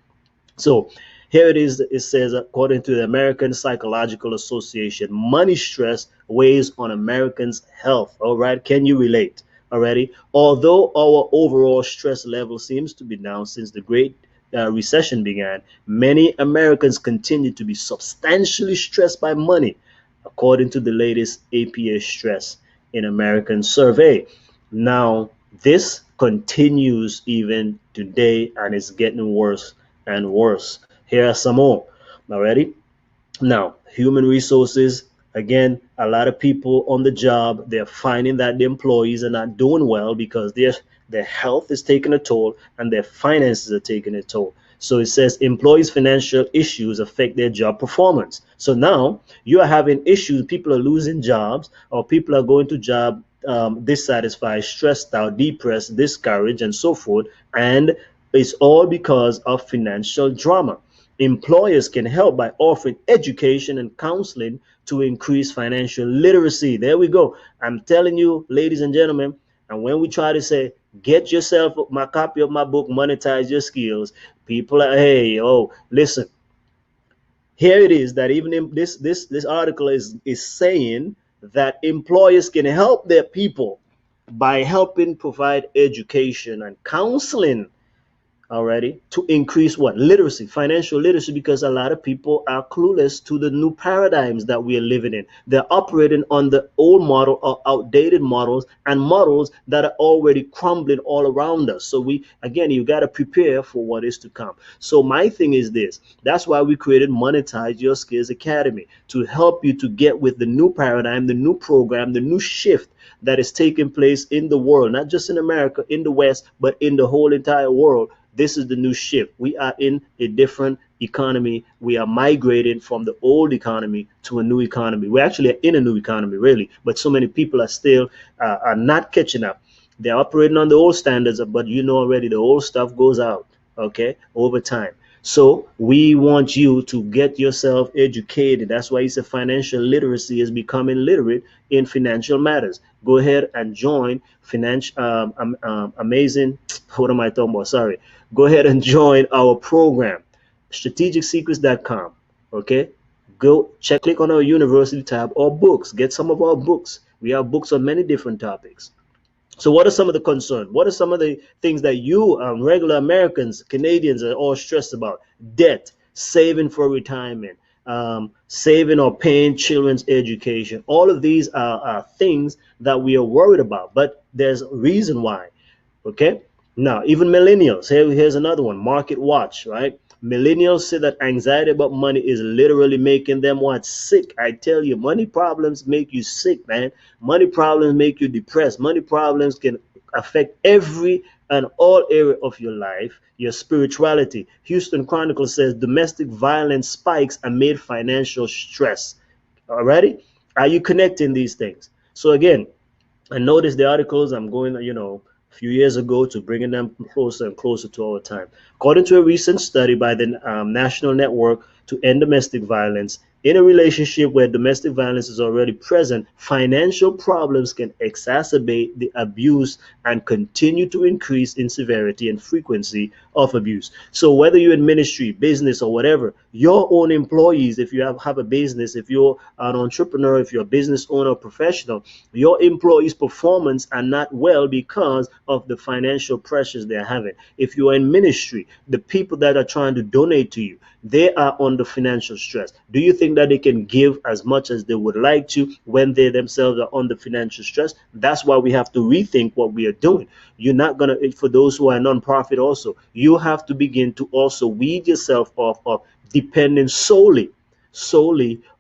A: So here it is. It says, according to the American Psychological Association, money stress weighs on Americans' health. All right. Can you relate? Already, although our overall stress level seems to be down since the Great Recession began, many Americans continue to be substantially stressed by money, according to the latest APA Stress in American survey. Now, this continues even today and it's getting worse and worse. Here are some more. Already, now, human resources, again, a lot of people on the job, they're finding that the employees are not doing well because their health is taking a toll and their finances are taking a toll. So it says employees' financial issues affect their job performance. So now you are having issues, people are losing jobs, or people are going to job dissatisfied, stressed out, depressed, discouraged, and so forth. And it's all because of financial drama. Employers can help by offering education and counseling to increase financial literacy. There we go. I'm telling you, ladies and gentlemen, and when we try to say, get yourself my copy of my book, Monetize Your Skills, people are, hey, oh, listen, here it is that even in this article is saying that employers can help their people by helping provide education and counseling already to increase what? Literacy, financial literacy, because a lot of people are clueless to the new paradigms that we are living in. They're operating on the old model or outdated models and models that are already crumbling all around us. So again, you got to prepare for what is to come. So my thing is this. That's why we created Monetize Your Skills Academy, to help you to get with the new paradigm, the new program, the new shift that is taking place in the world, not just in America, in the West, but in the whole entire world. This is the new shift. We are in a different economy. We are migrating from the old economy to a new economy. We're actually in a new economy, really, but so many people are still are not catching up. They're operating on the old standards, but you know already the old stuff goes out, okay, over time. So we want you to get yourself educated. That's why it's a financial literacy is becoming literate in financial matters. Go ahead and join amazing. What am I talking about? Sorry. Go ahead and join our program, strategicsecrets.com. Okay. Go click on our university tab or books. Get some of our books. We have books on many different topics. So what are some of the concerns? What are some of the things that you regular Americans, Canadians are all stressed about? Debt, saving for retirement, saving or paying children's education. All of these are things that we are worried about, but there's a reason why. Okay. Now, even millennials, here's another one, Market Watch, right? Millennials say that anxiety about money is literally making them what? Sick. I tell you, money problems make you sick, man. Money problems make you depressed. Money problems can affect every and all area of your life, your spirituality. Houston Chronicle says domestic violence spikes amid financial stress. Alrighty? Are you connecting these things? So again, I noticed the articles. I'm going, a few years ago to bringing them closer and closer to our time. According to a recent study by the National Network to End Domestic Violence, in a relationship where domestic violence is already present, financial problems can exacerbate the abuse and continue to increase in severity and frequency of abuse. So whether you're in ministry, business, or whatever, your own employees, if you have a business, if you're an entrepreneur, if you're a business owner or professional, your employees' performance are not well because of the financial pressures they're having. If you are in ministry, the people that are trying to donate to you, they are under financial stress. Do you think that they can give as much as they would like to when they themselves are under financial stress? That's why we have to rethink what we are doing. You're not going to, for those who are non-profit also, you have to begin to also weed yourself off of depending solely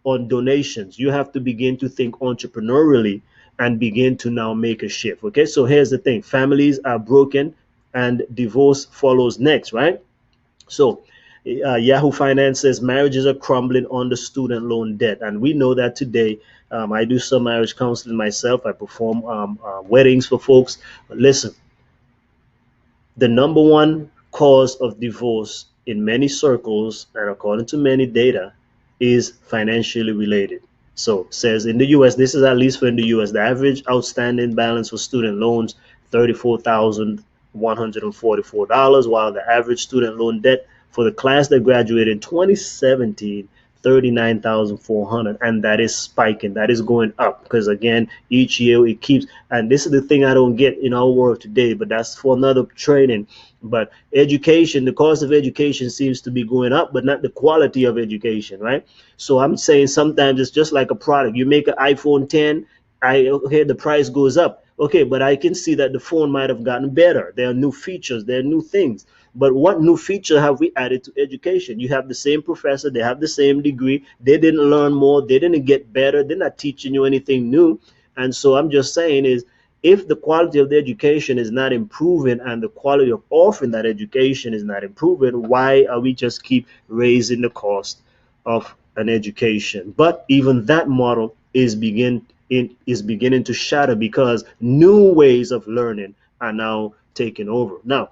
A: on donations. You have to begin to think entrepreneurially and begin to now make a shift. Okay, so here's the thing: families are broken and divorce follows next, right? So Yahoo Finance says marriages are crumbling under student loan debt, and we know that today. I do some marriage counseling myself. I perform weddings for folks. But listen, the number one cause of divorce in many circles, and according to many data, is financially related. So says in the US, this is at least for in the US, the average outstanding balance for student loans, $34,144, while the average student loan debt for the class that graduated in 2017, 39,400, and that is spiking. That is going up because again, each year it keeps. And this is the thing I don't get in our world today, but that's for another training. But education, the cost of education seems to be going up, but not the quality of education, right? So I'm saying sometimes it's just like a product. You make an iPhone 10, okay, the price goes up. Okay, but I can see that the phone might have gotten better. There are new features, there are new things. But what new feature have we added to education? You have the same professor, they have the same degree, they didn't learn more, they didn't get better, they're not teaching you anything new. And so I'm just saying is if the quality of the education is not improving and the quality of offering that education is not improving, why are we just keep raising the cost of an education? But even that model is beginning to shatter because new ways of learning are now taking over. Now,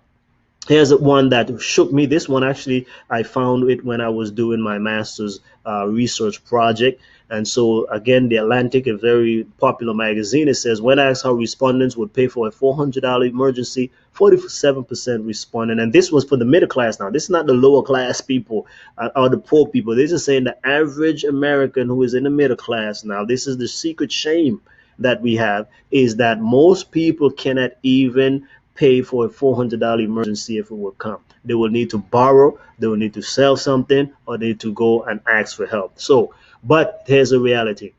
A: here's one that shook me. This one actually, I found it when I was doing my master's research project. And so again, The Atlantic, a very popular magazine, it says when asked how respondents would pay for a $400 emergency, 47% responded. And this was for the middle class. Now, this is not the lower class people or the poor people. This is saying the average American who is in the middle class. Now, this is the secret shame that we have, is that most people cannot even pay for a $400 emergency if it will come. They will need to borrow, they will need to sell something, or they need to go and ask for help. So, but here's a reality.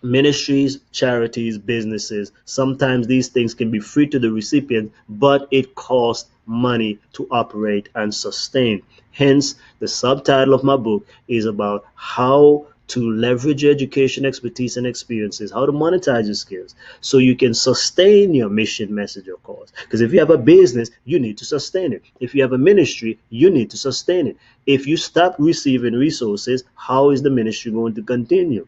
A: Ministries, charities, businesses, sometimes these things can be free to the recipient, but it costs money to operate and sustain. Hence, the subtitle of my book is about how to leverage your education, expertise, and experiences, how to monetize your skills so you can sustain your mission, message, or cause. Because if you have a business, you need to sustain it. If you have a ministry, you need to sustain it. If you stop receiving resources, how is the ministry going to continue?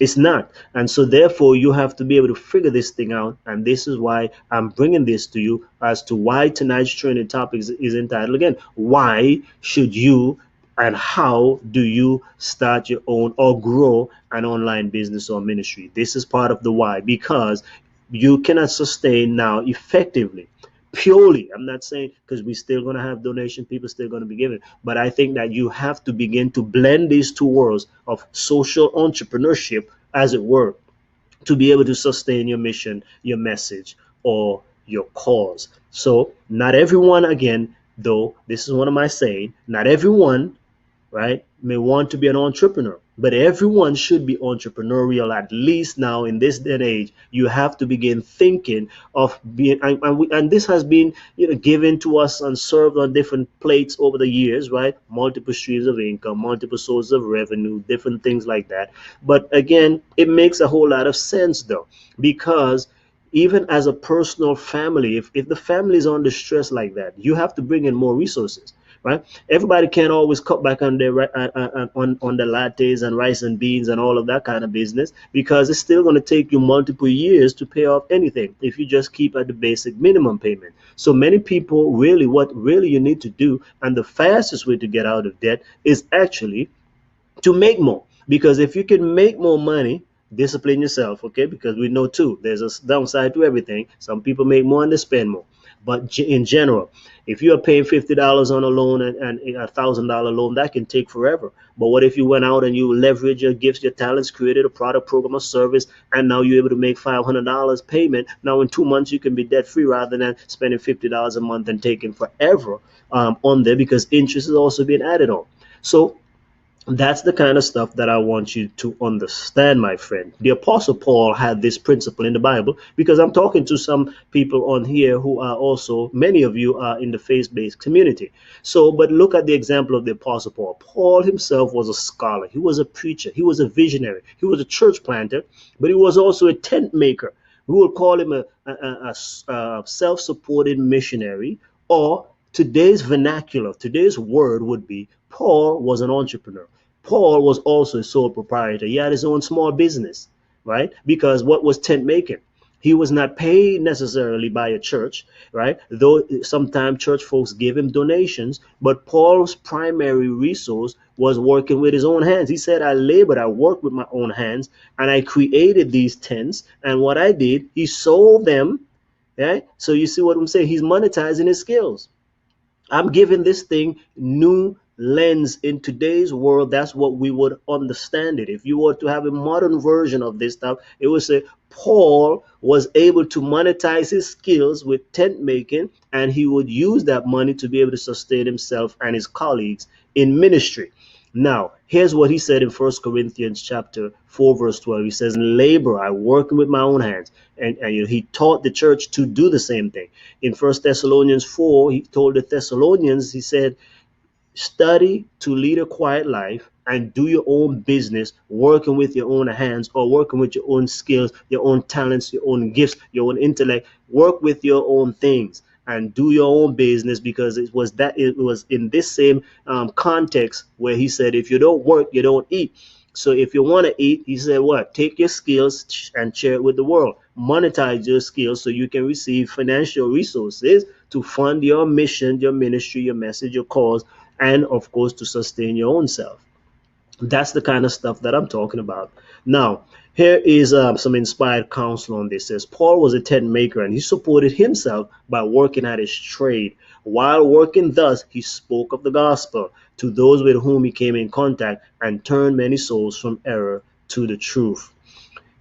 A: It's not. And so therefore you have to be able to figure this thing out. And this is why I'm bringing this to you as to why tonight's training topic is entitled again, why should you and how do you start your own or grow an online business or ministry? This is part of the why, because you cannot sustain now effectively purely. I'm not saying, because we're still going to have donation, people still going to be giving, but I think that you have to begin to blend these two worlds of social entrepreneurship, as it were, to be able to sustain your mission, your message, or your cause. So not everyone, again, though, this is one of my saying, not everyone, right, may want to be an entrepreneur, but everyone should be entrepreneurial. At least now in this day and age, you have to begin thinking of being, and this has been, given to us and served on different plates over the years, right? Multiple streams of income, multiple sources of revenue, different things like that. But again, it makes a whole lot of sense though, because even as a personal family, if the family is under stress like that, you have to bring in more resources, right? Everybody can't always cut back on their on the lattes and rice and beans and all of that kind of business, because it's still going to take you multiple years to pay off anything if you just keep at the basic minimum payment. So many people really, what really you need to do, and the fastest way to get out of debt, is actually to make more. Because if you can make more money, discipline yourself, okay? Because we know too, there's a downside to everything. Some people make more and they spend more. But in general, if you are paying $50 on a loan and $1,000 loan, that can take forever. But what if you went out and you leverage your gifts, your talents, created a product, program, or service, and now you're able to make $500 payment? Now in 2 months you can be debt free rather than spending $50 a month and taking forever on there, because interest is also being added on. So that's the kind of stuff that I want you to understand, my friend. The Apostle Paul had this principle in the Bible, because I'm talking to some people on here who are also, many of you are in the faith-based community. So, but look at the example of the Apostle Paul. Paul himself was a scholar. He was a preacher. He was a visionary. He was a church planter, but he was also a tent maker. We will call him a self-supported missionary, or today's vernacular, today's word would be Paul was an entrepreneur. Paul was also a sole proprietor. He had his own small business, right? Because what was tent making? He was not paid necessarily by a church, right? Though sometimes church folks give him donations, but Paul's primary resource was working with his own hands. He said, I labored, I worked with my own hands, and I created these tents. And what I did, he sold them, right? So you see what I'm saying? He's monetizing his skills. I'm giving this thing new lens. In today's world, that's what we would understand it. If you were to have a modern version of this stuff, it would say Paul was able to monetize his skills with tent making, and he would use that money to be able to sustain himself and his colleagues in ministry. Now, here's what he said in 1 Corinthians chapter 4, verse 12. He says, labor, I work with my own hands. And he taught the church to do the same thing. In 1 Thessalonians 4, he told the Thessalonians, he said, study to lead a quiet life and do your own business, working with your own hands, or working with your own skills, your own talents, your own gifts, your own intellect. Work with your own things and do your own business, because it was in this same context where he said, if you don't work, you don't eat. So if you want to eat, he said, what? Take your skills and share it with the world. Monetize your skills so you can receive financial resources to fund your mission, your ministry, your message, your cause, and of course to sustain your own self. That's the kind of stuff that I'm talking about. Now, here is some inspired counsel on this. It says Paul was a tent maker, and he supported himself by working at his trade. While working thus, he spoke of the gospel to those with whom he came in contact, and turned many souls from error to the truth.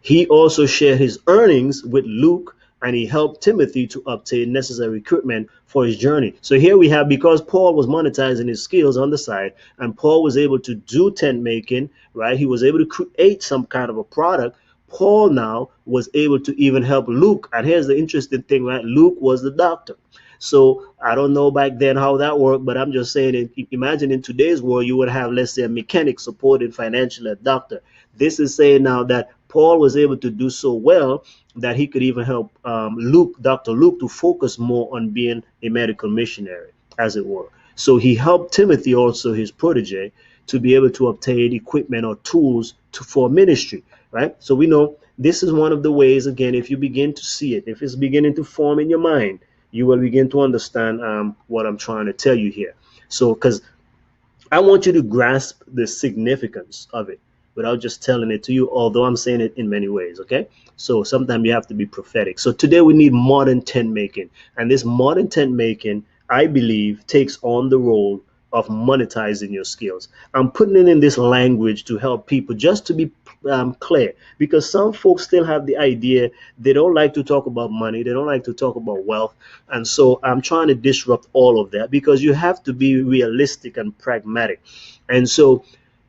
A: He also shared his earnings with Luke, and he helped Timothy to obtain necessary equipment for his journey. So here we have, because Paul was monetizing his skills on the side, and Paul was able to do tent making, right? He was able to create some kind of a product. Paul now was able to even help Luke. And here's the interesting thing, right? Luke was the doctor. So I don't know back then how that worked, but I'm just saying, imagine in today's world, you would have, let's say, a mechanic supported financially a doctor. This is saying now that Paul was able to do so well that he could even help Dr. Luke, to focus more on being a medical missionary, as it were. So he helped Timothy, also his protege, to be able to obtain equipment or tools for ministry, right? So we know this is one of the ways, again, if you begin to see it, if it's beginning to form in your mind, you will begin to understand what I'm trying to tell you here. So, because I want you to grasp the significance of it without just telling it to you, although I'm saying it in many ways, okay? So sometimes you have to be prophetic. So today we need modern tent making. And this modern tent making, I believe, takes on the role of monetizing your skills. I'm putting it in this language to help people just to be clear, because some folks still have the idea they don't like to talk about money, they don't like to talk about wealth. And so I'm trying to disrupt all of that, because you have to be realistic and pragmatic. And so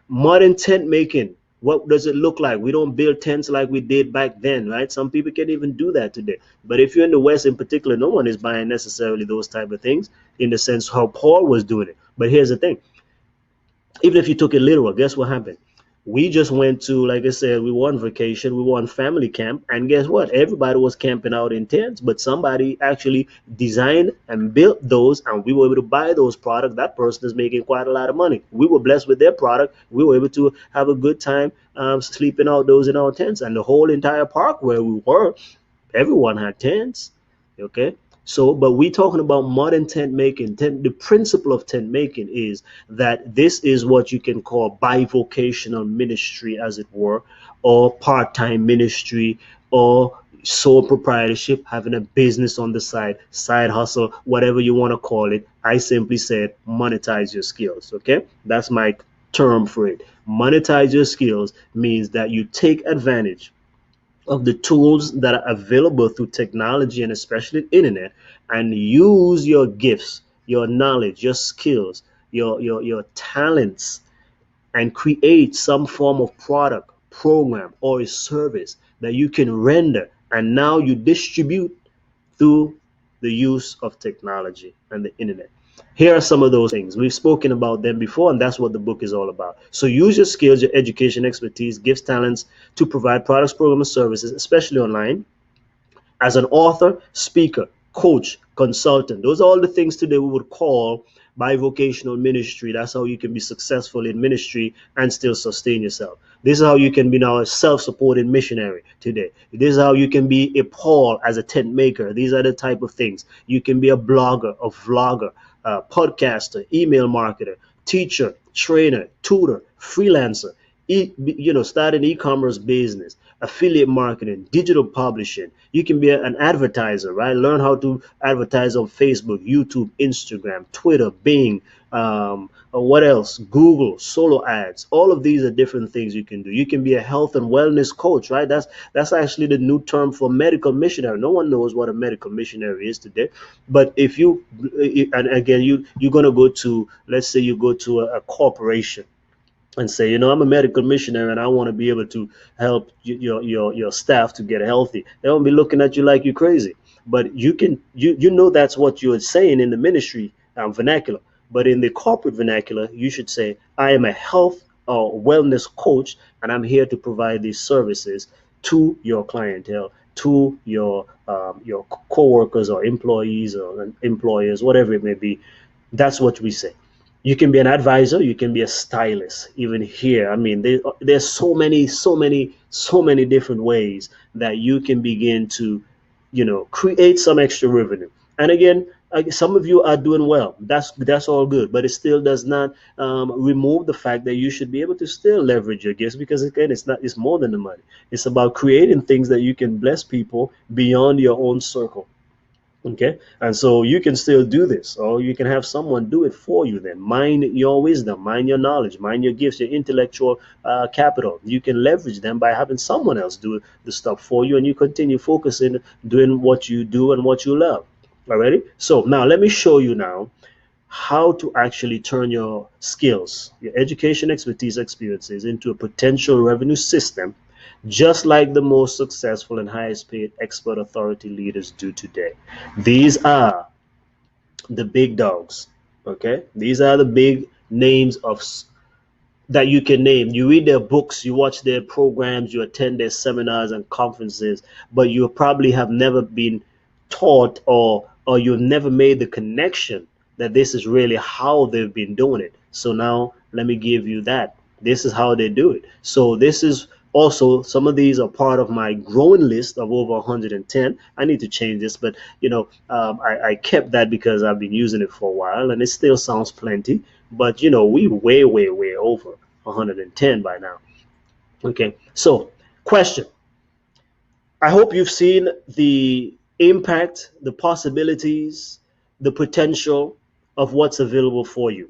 A: modern tent making, what does it look like? We don't build tents like we did back then, right? Some people can't even do that today. But if you're in the West in particular, no one is buying necessarily those type of things in the sense how Paul was doing it. But here's the thing. Even if you took it literal, guess what happened? We just went to, like I said, we were on vacation, we were on family camp, and guess what? Everybody was camping out in tents, but somebody actually designed and built those, and we were able to buy those products. That person is making quite a lot of money. We were blessed with their product. We were able to have a good time sleeping outdoors in our tents, and the whole entire park where we were, everyone had tents. Okay. So, but we talking about modern tent making. The principle of tent making is that this is what you can call bivocational ministry, as it were, or part-time ministry, or sole proprietorship, having a business on the side hustle, whatever you want to call it. I simply said monetize your skills. Okay, that's my term for it. Monetize your skills means that you take advantage of the tools that are available through technology and especially the internet, and use your gifts, your knowledge, your skills, your talents, and create some form of product, program, or a service that you can render, and now you distribute through the use of technology and the internet. Here are some of those things. We've spoken about them before, and that's what the book is all about. So use your skills, your education, expertise, gifts, talents to provide products, programs, and services, especially online, as an author, speaker, coach, consultant. Those are all the things today we would call bivocational ministry. That's how you can be successful in ministry and still sustain yourself. This is how you can be now a self-supporting missionary today. This is how you can be a Paul as a tent maker. These are the type of things. You can be a blogger, a vlogger, a podcaster, email marketer, teacher, trainer, tutor, freelancer, start an e-commerce business, affiliate marketing, digital publishing. You can be an advertiser, right? Learn how to advertise on Facebook, YouTube, Instagram, Twitter, Bing, what else? Google, solo ads. All of these are different things you can do. You can be a health and wellness coach, right? That's actually the new term for medical missionary. No one knows what a medical missionary is today. But if you, and again, you're gonna go to, let's say you go to a corporation and say, I'm a medical missionary and I want to be able to help your staff to get healthy. They won't be looking at you like you're crazy. But you know that's what you're saying in the ministry vernacular. But in the corporate vernacular, you should say, I am a health or wellness coach, and I'm here to provide these services to your clientele, to your coworkers or employees or employers, whatever it may be. That's what we say. You can be an advisor, you can be a stylist. Even here, I mean, there's so many different ways that you can begin to create some extra revenue. And again, some of you are doing well. That's all good, but it still does not remove the fact that you should be able to still leverage your gifts, because again, it's more than the money. It's about creating things that you can bless people beyond your own circle. Okay, and so you can still do this, or you can have someone do it for you. Then mine your wisdom, mine your knowledge, mine your gifts, your intellectual capital. You can leverage them by having someone else do the stuff for you, and you continue focusing, doing what you do and what you love. Alrighty. So now let me show you now how to actually turn your skills, your education, expertise, experiences into a potential revenue system, just like the most successful and highest paid expert authority leaders do today. These are the big dogs. Okay, these are the big names of that you can name. You read their books, you watch their programs, you attend their seminars and conferences, but you probably have never been taught, or you've never made the connection that this is really how they've been doing it. So now let me give you that. This is how they do it. So this is also, some of these are part of my growing list of over 110. I need to change this, but I kept that because I've been using it for a while and it still sounds plenty. But we way over 110 by now. Okay, so question. I hope you've seen the impact, the possibilities, the potential of what's available for you.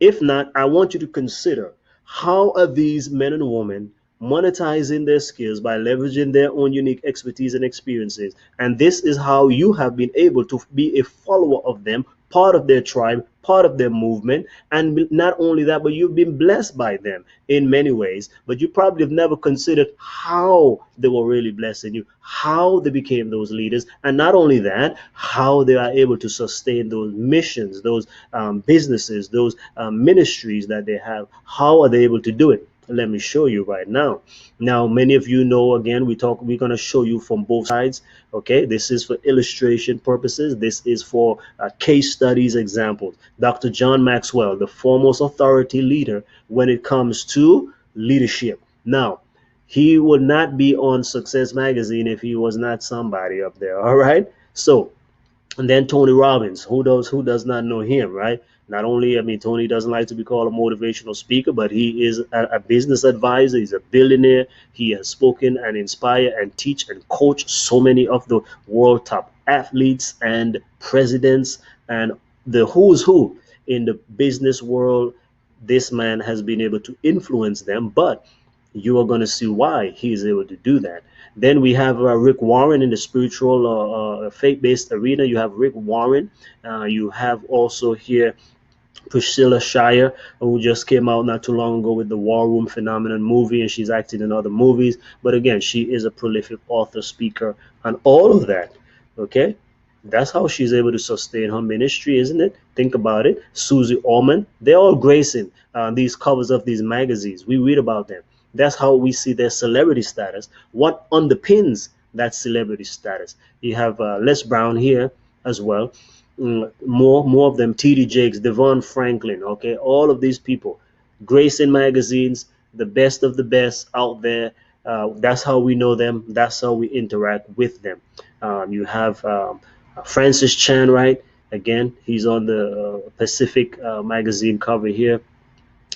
A: If not, I want you to consider, how are these men and women monetizing their skills by leveraging their own unique expertise and experiences? And this is how you have been able to be a follower of them, part of their tribe, part of their movement. And not only that, but you've been blessed by them in many ways, but you probably have never considered how they were really blessing you, how they became those leaders, and not only that, how they are able to sustain those missions, those businesses, those ministries that they have. How are they able to do it? Let me show you right now. Now, many of you know, again, we're going to show you from both sides. Okay, this is for illustration purposes. This is for case studies examples. Dr. John Maxwell, the foremost authority leader when it comes to leadership. Now, he would not be on Success Magazine if he was not somebody up there. All right. So, and then Tony Robbins, who does not know him, right? Not only, I mean, Tony doesn't like to be called a motivational speaker, but he is a business advisor. He's a billionaire. He has spoken and inspired and teach and coach so many of the world top athletes and presidents and the who's who in the business world. This man has been able to influence them, but you are going to see why he is able to do that. Then we have Rick Warren in the spiritual, faith-based arena. You have Rick Warren. You have also here Priscilla Shire, who just came out not too long ago with the War Room Phenomenon movie, and she's acted in other movies. But again, she is a prolific author, speaker, and all of that. Okay, that's how she's able to sustain her ministry, isn't it? Think about it. Susie Orman, they're all gracing these covers of these magazines. We read about them. That's how we see their celebrity status. What underpins that celebrity status? You have Les Brown here as well. More of them. T.D. Jakes, Devon Franklin. Okay, all of these people, gracing magazines, the best of the best out there. That's how we know them. That's how we interact with them. You have Francis Chan, right? Again, he's on the Pacific magazine cover here.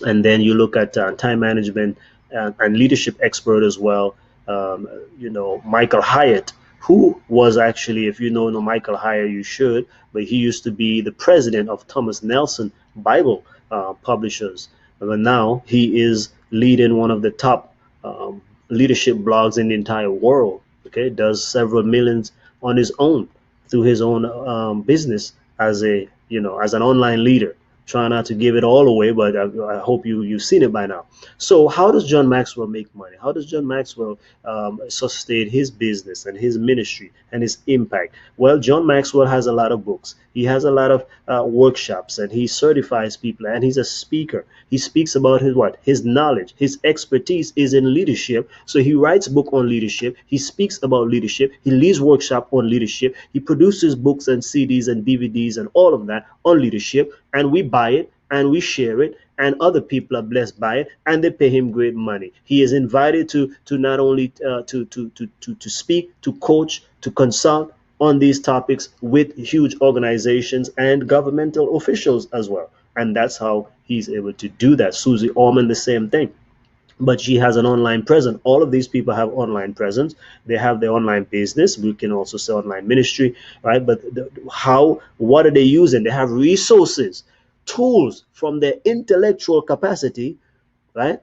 A: And then you look at time management and leadership expert as well. Michael Hyatt, who was actually, if you know Michael Hyatt, you should, but he used to be the president of Thomas Nelson Bible Publishers. But now he is leading one of the top leadership blogs in the entire world. Okay, does several millions on his own through his own business as as an online leader. Try not to give it all away, but I hope you've seen it by now. So how does John Maxwell make money? How does John Maxwell sustain his business and his ministry and his impact? Well, John Maxwell has a lot of books. He has a lot of workshops, and he certifies people, and he's a speaker. He speaks about his knowledge, his expertise is in leadership. So he writes book on leadership. He speaks about leadership. He leads workshop on leadership. He produces books and CDs and DVDs and all of that on leadership, and we buy it and we share it, and other people are blessed by it, and they pay him great money. He is invited to not only to speak, to coach, to consult on these topics with huge organizations and governmental officials as well. And that's how he's able to do that. Susie Orman, the same thing. But she has an online presence. All of these people have online presence. They have their online business. We can also say online ministry, right? But what are they using? They have resources, tools from their intellectual capacity, right?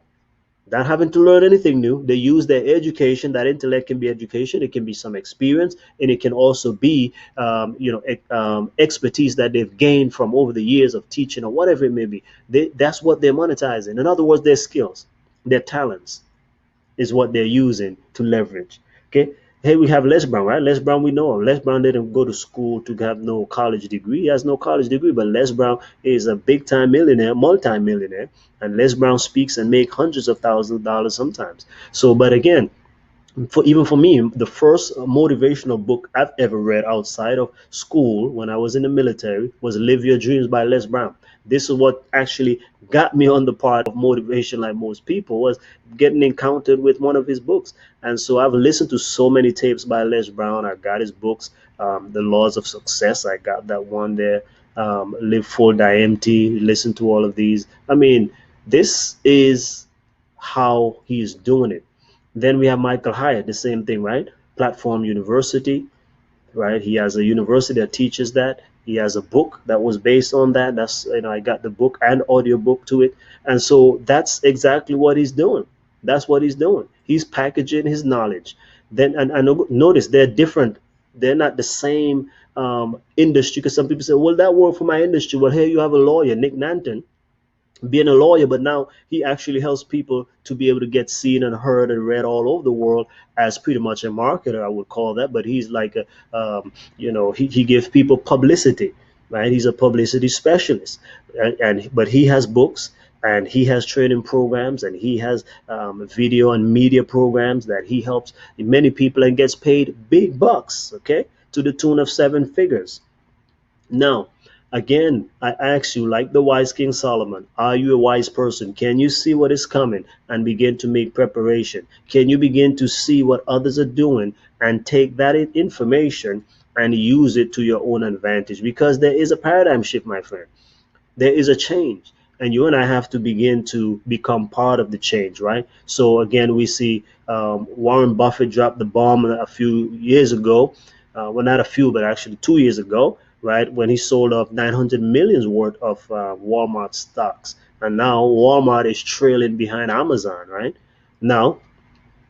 A: Not having to learn anything new. They use their education. That intellect can be education. It can be some experience, and it can also be, expertise that they've gained from over the years of teaching or whatever it may be. That's what they're monetizing. In other words, their skills, their talents is what they're using to leverage. Okay. Here we have Les Brown, right? Les Brown, we know him. Les Brown didn't go to school to have no college degree. He has no college degree, but Les Brown is a big time millionaire, multi-millionaire, and Les Brown speaks and make hundreds of thousands of dollars sometimes. So, but again, even for me, the first motivational book I've ever read outside of school when I was in the military was Live Your Dreams by Les Brown. This is what actually got me on the part of motivation, like most people, was getting encountered with one of his books. And so I've listened to so many tapes by Les Brown. I got his books, The Laws of Success. I got that one there. Live Full, Die Empty. Listen to all of these. I mean, this is how he's doing it. Then we have Michael Hyatt, the same thing, right? Platform University, right? He has a university that teaches that. He has a book that was based on that. That's, I got the book and audio book to it. And so that's exactly what he's doing. That's what he's doing. He's packaging his knowledge. Then, and notice they're different. They're not the same industry, because some people say, well, that worked for my industry. Well, here you have a lawyer, Nick Nanton, being a lawyer, but now he actually helps people to be able to get seen and heard and read all over the world as pretty much a marketer, I would call that. But he's like he gives people publicity, right? He's a publicity specialist, but he has books. and he has training programs, and he has video and media programs that he helps many people and gets paid big bucks, okay, to the tune of seven figures. Now, again, I ask you, like the wise King Solomon, are you a wise person? Can you see what is coming and begin to make preparation? Can you begin to see what others are doing and take that information and use it to your own advantage? Because there is a paradigm shift, my friend. There is a change, and you and I have to begin to become part of the change, right? So again, we see Warren Buffett dropped the bomb a few years ago, well, not a few, but actually 2 years ago, right, when he sold off 900 millions worth of Walmart stocks, and now Walmart is trailing behind Amazon, right? Now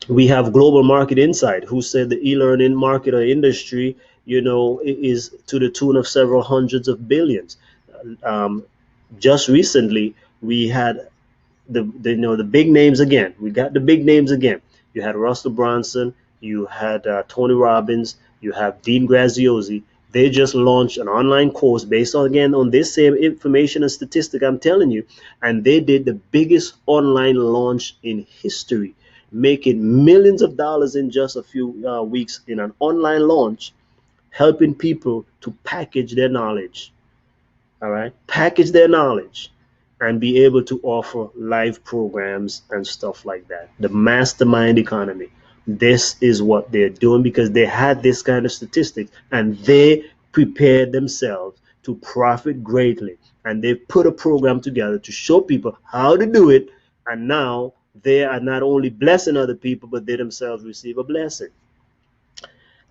A: we have Global Market Insight, who said the e-learning market or industry, is to the tune of several hundreds of billions. Um, just recently, we had the big names again. We got the big names again. You had Russell Brunson, you had Tony Robbins, you have Dean Graziosi. They just launched an online course based on, again, on this same information and statistic I'm telling you, and they did the biggest online launch in history, making millions of dollars in just a few weeks in an online launch, helping people to package their knowledge, all right, package their knowledge and be able to offer live programs and stuff like that. The mastermind economy. This is what they're doing because they had this kind of statistics and they prepared themselves to profit greatly. And they put a program together to show people how to do it. And now they are not only blessing other people, but they themselves receive a blessing.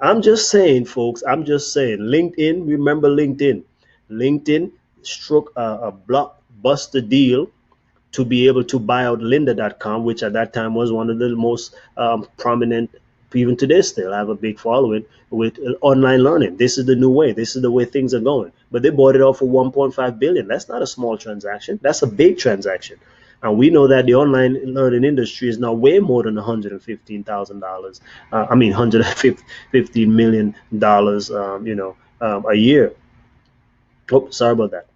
A: I'm just saying, folks, I'm just saying, LinkedIn, remember LinkedIn. LinkedIn struck a blockbuster deal to be able to buy out lynda.com, which at that time was one of the most prominent, even today still have a big following with online learning. This is the new way. This is the way things are going. But they bought it off for 1.5 billion. That's not a small transaction. That's a big transaction. And we know that the online learning industry is now way more than $115,000. $115 million, a year. Oh, sorry about that.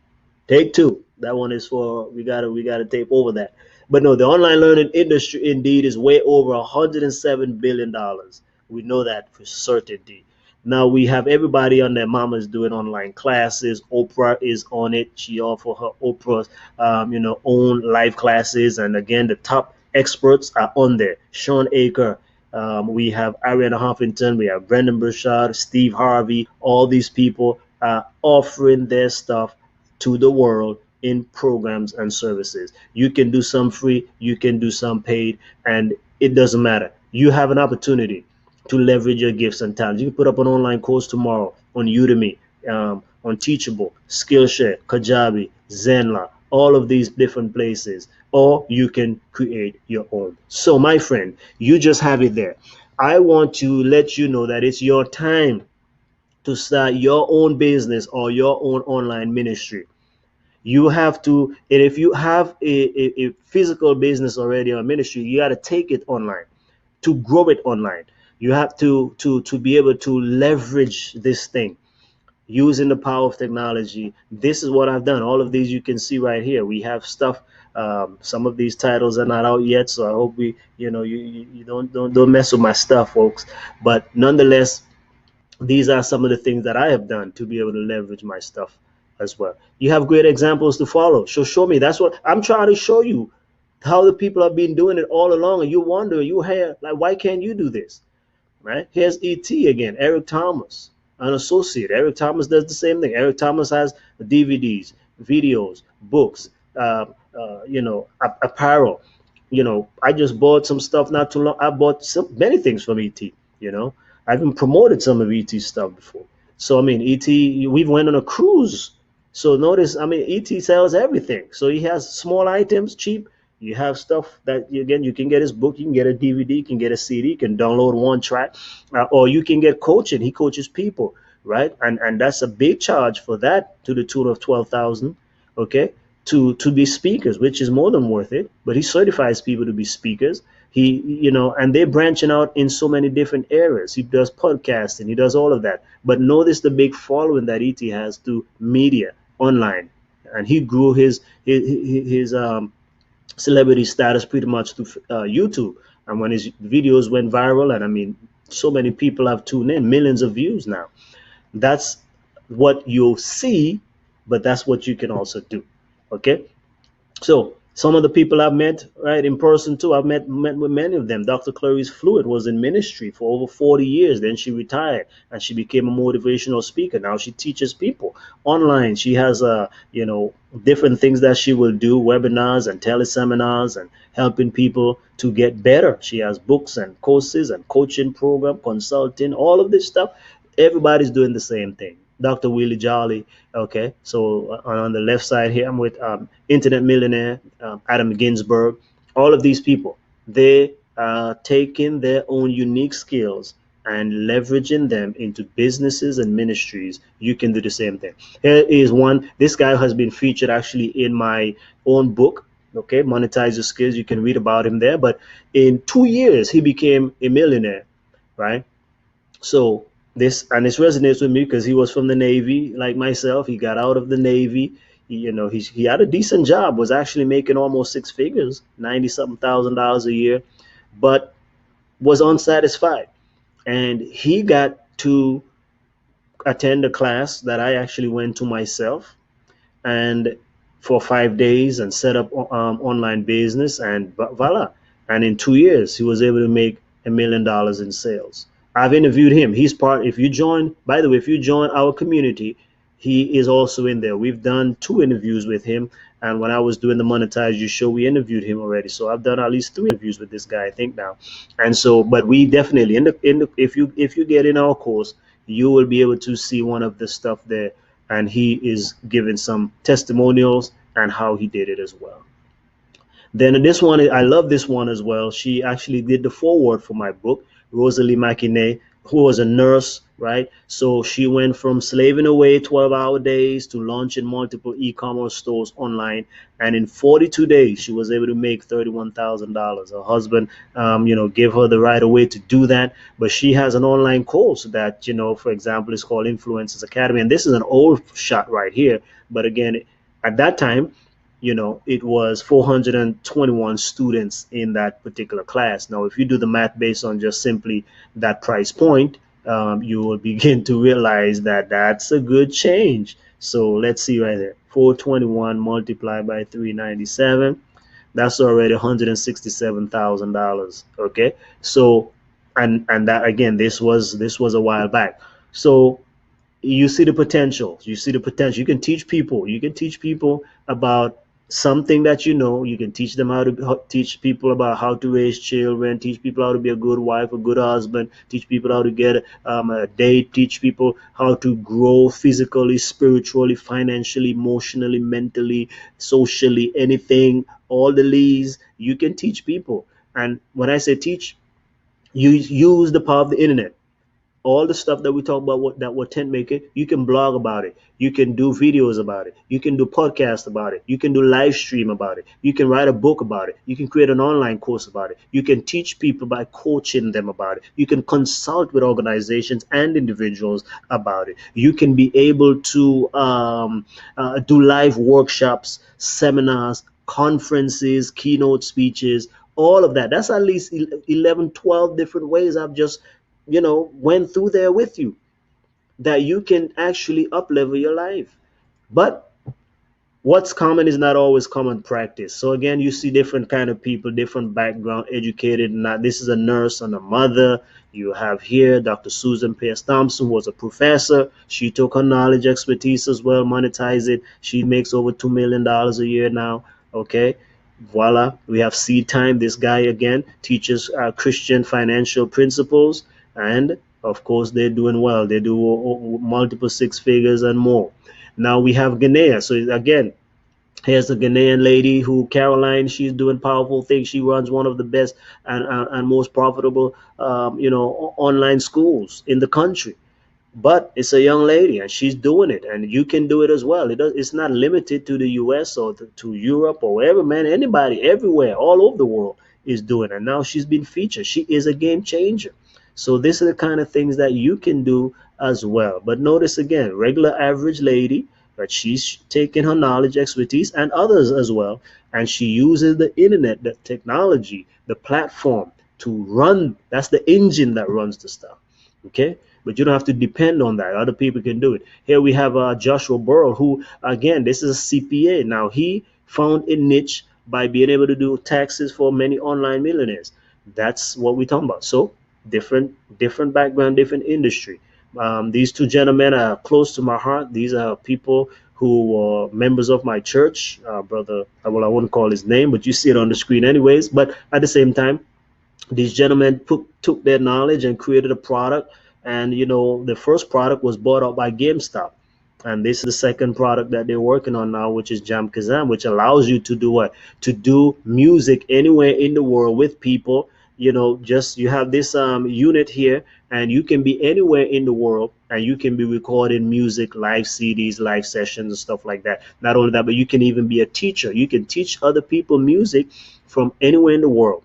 A: Take two. That one is for we gotta tape over that. But no, the online learning industry indeed is way over $107 billion. We know that for certainty. Now we have everybody on their mamas doing online classes. Oprah is on it. She offer her Oprah's own live classes, and again the top experts are on there. Sean Aker. We have Ariana Huffington. We have Brendan Burchard, Steve Harvey. All these people are offering their stuff to the world in programs and services. You can do some free, you can do some paid, and it doesn't matter. You have an opportunity to leverage your gifts and talents. You can put up an online course tomorrow on Udemy, on Teachable, Skillshare, Kajabi, Zenla, all of these different places, or you can create your own. So, my friend, you just have it there. I want to let you know that it's your time to start your own business or your own online ministry. You have to, and if you have a physical business already or ministry, you got to take it online to grow it online. You have to be able to leverage this thing using the power of technology. This is what I've done. All of these you can see right here. We have stuff. Some of these titles are not out yet, so I hope you don't mess with my stuff, folks. But nonetheless, these are some of the things that I have done to be able to leverage my stuff as well. You have great examples to follow. So show me. That's what I'm trying to show you, how the people have been doing it all along, and you wonder, you hear, like, why can't you do this? Right? Here's ET again, Eric Thomas, an associate. Eric Thomas does the same thing. Eric Thomas has DVDs, videos, books, apparel. I just bought some stuff not too long. I bought many things from ET. I've even promoted some of ET's stuff before. So I mean, ET, we went on a cruise. So notice, I mean, ET sells everything. So he has small items, cheap. You have stuff that, again, you can get his book, you can get a DVD, you can get a CD, you can download one track, or you can get coaching. He coaches people, right? And that's a big charge for that, to the tune of 12,000. Okay, to be speakers, which is more than worth it. But he certifies people to be speakers. And they're branching out in so many different areas. He does podcasting, he does all of that. But notice the big following that ET has to media online, and he grew his celebrity status pretty much through YouTube. And when his videos went viral, and I mean, so many people have tuned in, millions of views now. That's what you'll see, but that's what you can also do. Okay. So some of the people I've met right in person too, I've met with many of them. Dr. Clarice Fluid was in ministry for over 40 years. Then she retired and she became a motivational speaker. Now she teaches people online. She has different things that she will do, webinars and teleseminars and helping people to get better. She has books and courses and coaching program, consulting, all of this stuff. Everybody's doing the same thing. Dr. Willie Jolly. Okay, so on the left side here, I'm with internet millionaire Adam Ginsberg. All of these people, they are taking their own unique skills and leveraging them into businesses and ministries. You can do the same thing. Here is one. This guy has been featured actually in my own book. Okay, Monetize Your Skills. You can read about him there. But in 2 years, he became a millionaire, right? So this resonates with me because he was from the Navy, like myself. He got out of the Navy. He had a decent job. Was actually making almost six figures, 90 something $1,000 a year, but was unsatisfied. And he got to attend a class that I actually went to myself, and for 5 days, and set up online business, and voila. And in 2 years he was able to make $1 million in sales. I've interviewed him. He's part. If you join, by the way, if you join our community, he is also in there. We've done 2 interviews with him, and when I was doing the Monetize You show, we interviewed him already. So I've done at least 3 interviews with this guy, I think now. And so, but we definitely if you get in our course, you will be able to see one of the stuff there, and he is giving some testimonials and how he did it as well. Then this one, I love this one as well. She actually did the foreword for my book, Rosalie McInerney, who was a nurse, right? So she went from slaving away 12-hour days to launching multiple e-commerce stores online. And in 42 days, she was able to make $31,000. Her husband, gave her the right away to do that. But she has an online course that, for example, is called Influencers Academy. And this is an old shot right here. But again, at that time, it was 421 students in that particular class. Now, if you do the math based on just simply that price point, you will begin to realize that that's a good change. So let's see right there, 421 multiplied by 397. That's already $167,000. Okay, so and that again, this was a while back. So you see the potential. You can teach people. You can teach people about something that you can teach them teach people about how to raise children, teach people how to be a good wife, a good husband, teach people how to get a date, teach people how to grow physically, spiritually, financially, emotionally, mentally, socially, anything, all the leads. You can teach people. And when I say teach, you use the power of the internet. All the stuff that we talk about, that will tent making, you can blog about it, you can do videos about it, you can do podcasts about it, you can do live stream about it, you can write a book about it, you can create an online course about it, you can teach people by coaching them about it, you can consult with organizations and individuals about it, you can be able to do live workshops, seminars, conferences, keynote speeches, all of that. That's at least 11, 12 different ways I've just went through there with you, that you can actually up level your life. But what's common is not always common practice. So again, you see different kind of people, different background, educated. Not this is a nurse and a mother. You have here Dr. Susan Pierce Thompson, who was a professor. She took her knowledge, expertise as well, monetize it. She makes over $2 million a year now. Okay. Voila. We have Seed Time. This guy again teaches Christian financial principles. And of course, they're doing well. They do multiple six figures and more. Now we have Ganea. So again, here's a Ghanaian lady who, Caroline, she's doing powerful things. She runs one of the best and most profitable, online schools in the country. But it's a young lady and she's doing it, and you can do it as well. It's not limited to the US or to Europe or wherever, man. Anybody, everywhere, all over the world is doing it. And now she's been featured. She is a game changer. So this is the kind of things that you can do as well. But notice again, regular average lady, But she's taking her knowledge, expertise, and others as well, and she uses the internet, the technology, the platform to run. That's the engine that runs the stuff. Okay, but you don't have to depend on that. Other people can do it. Here we have Joshua Burrow, who again, this is a CPA. Now he found a niche by being able to do taxes for many online millionaires. That's what we're talking about. So different background, different industry. These two gentlemen are close to my heart. These are people who are members of my church. Brother, well, I wouldn't call his name, but you see it on the screen anyways. But at the same time, these gentlemen took their knowledge and created a product. And the first product was bought out by GameStop, and this is the second product that they're working on now, which is Jam Kazam, which allows you to do what? To do music anywhere in the world with people. Just you have this unit here, and you can be anywhere in the world, and you can be recording music, live CDs, live sessions, and stuff like that. Not only that, but you can even be a teacher. You can teach other people music from anywhere in the world,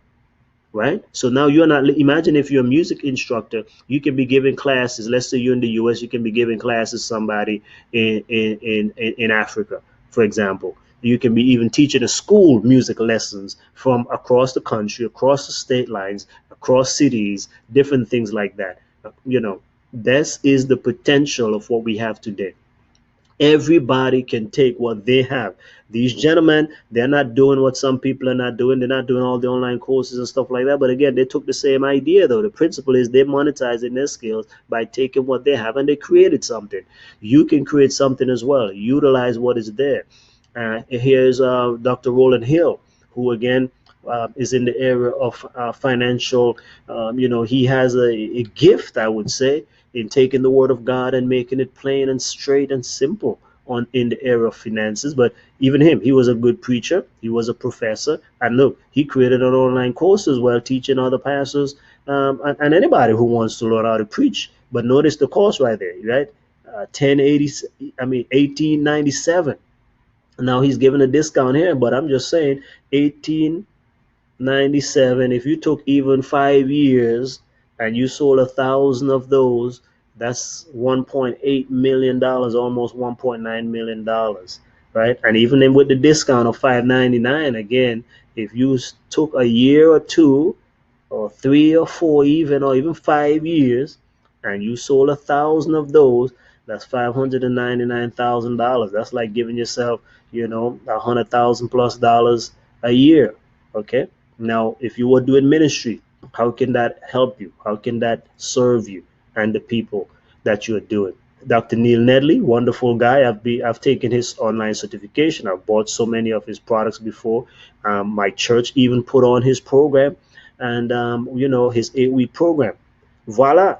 A: right? So now you're not, imagine if you're a music instructor, you can be giving classes. Let's say you're in the US, you can be giving classes somebody in Africa, for example. You can be even teaching a school music lessons from across the country, across the state lines, across cities, different things like that. This is the potential of what we have today. Everybody can take what they have. These gentlemen, they're not doing what some people are not doing. They're not doing all the online courses and stuff like that. But again, they took the same idea, though. The principle is they're monetizing their skills by taking what they have and they created something. You can create something as well. Utilize what is there. Here's Dr. Roland Hill, who again is in the area of financial. He has a gift, I would say, in taking the word of God and making it plain and straight and simple on in the area of finances. But even him, he was a good preacher. He was a professor, and look, he created an online course as well, teaching other pastors and anybody who wants to learn how to preach. But notice the course right there, right? 1897. Now he's giving a discount here, but I'm just saying 1897. If you took even 5 years and you sold 1,000 of those, that's $1.8 million, almost $1.9 million, right? And even then with the discount of $5.99, again, if you took a year or two or 3 or 4 even, or even 5 years, and you sold 1,000 of those, that's $599,000. That's like giving yourself, $100,000 plus a year. Okay. Now, if you were doing ministry, how can that help you? How can that serve you and the people that you are doing? Dr. Neil Nedley, wonderful guy. I've taken his online certification. I've bought so many of his products before. My church even put on his program, and his 8-week program. Voila,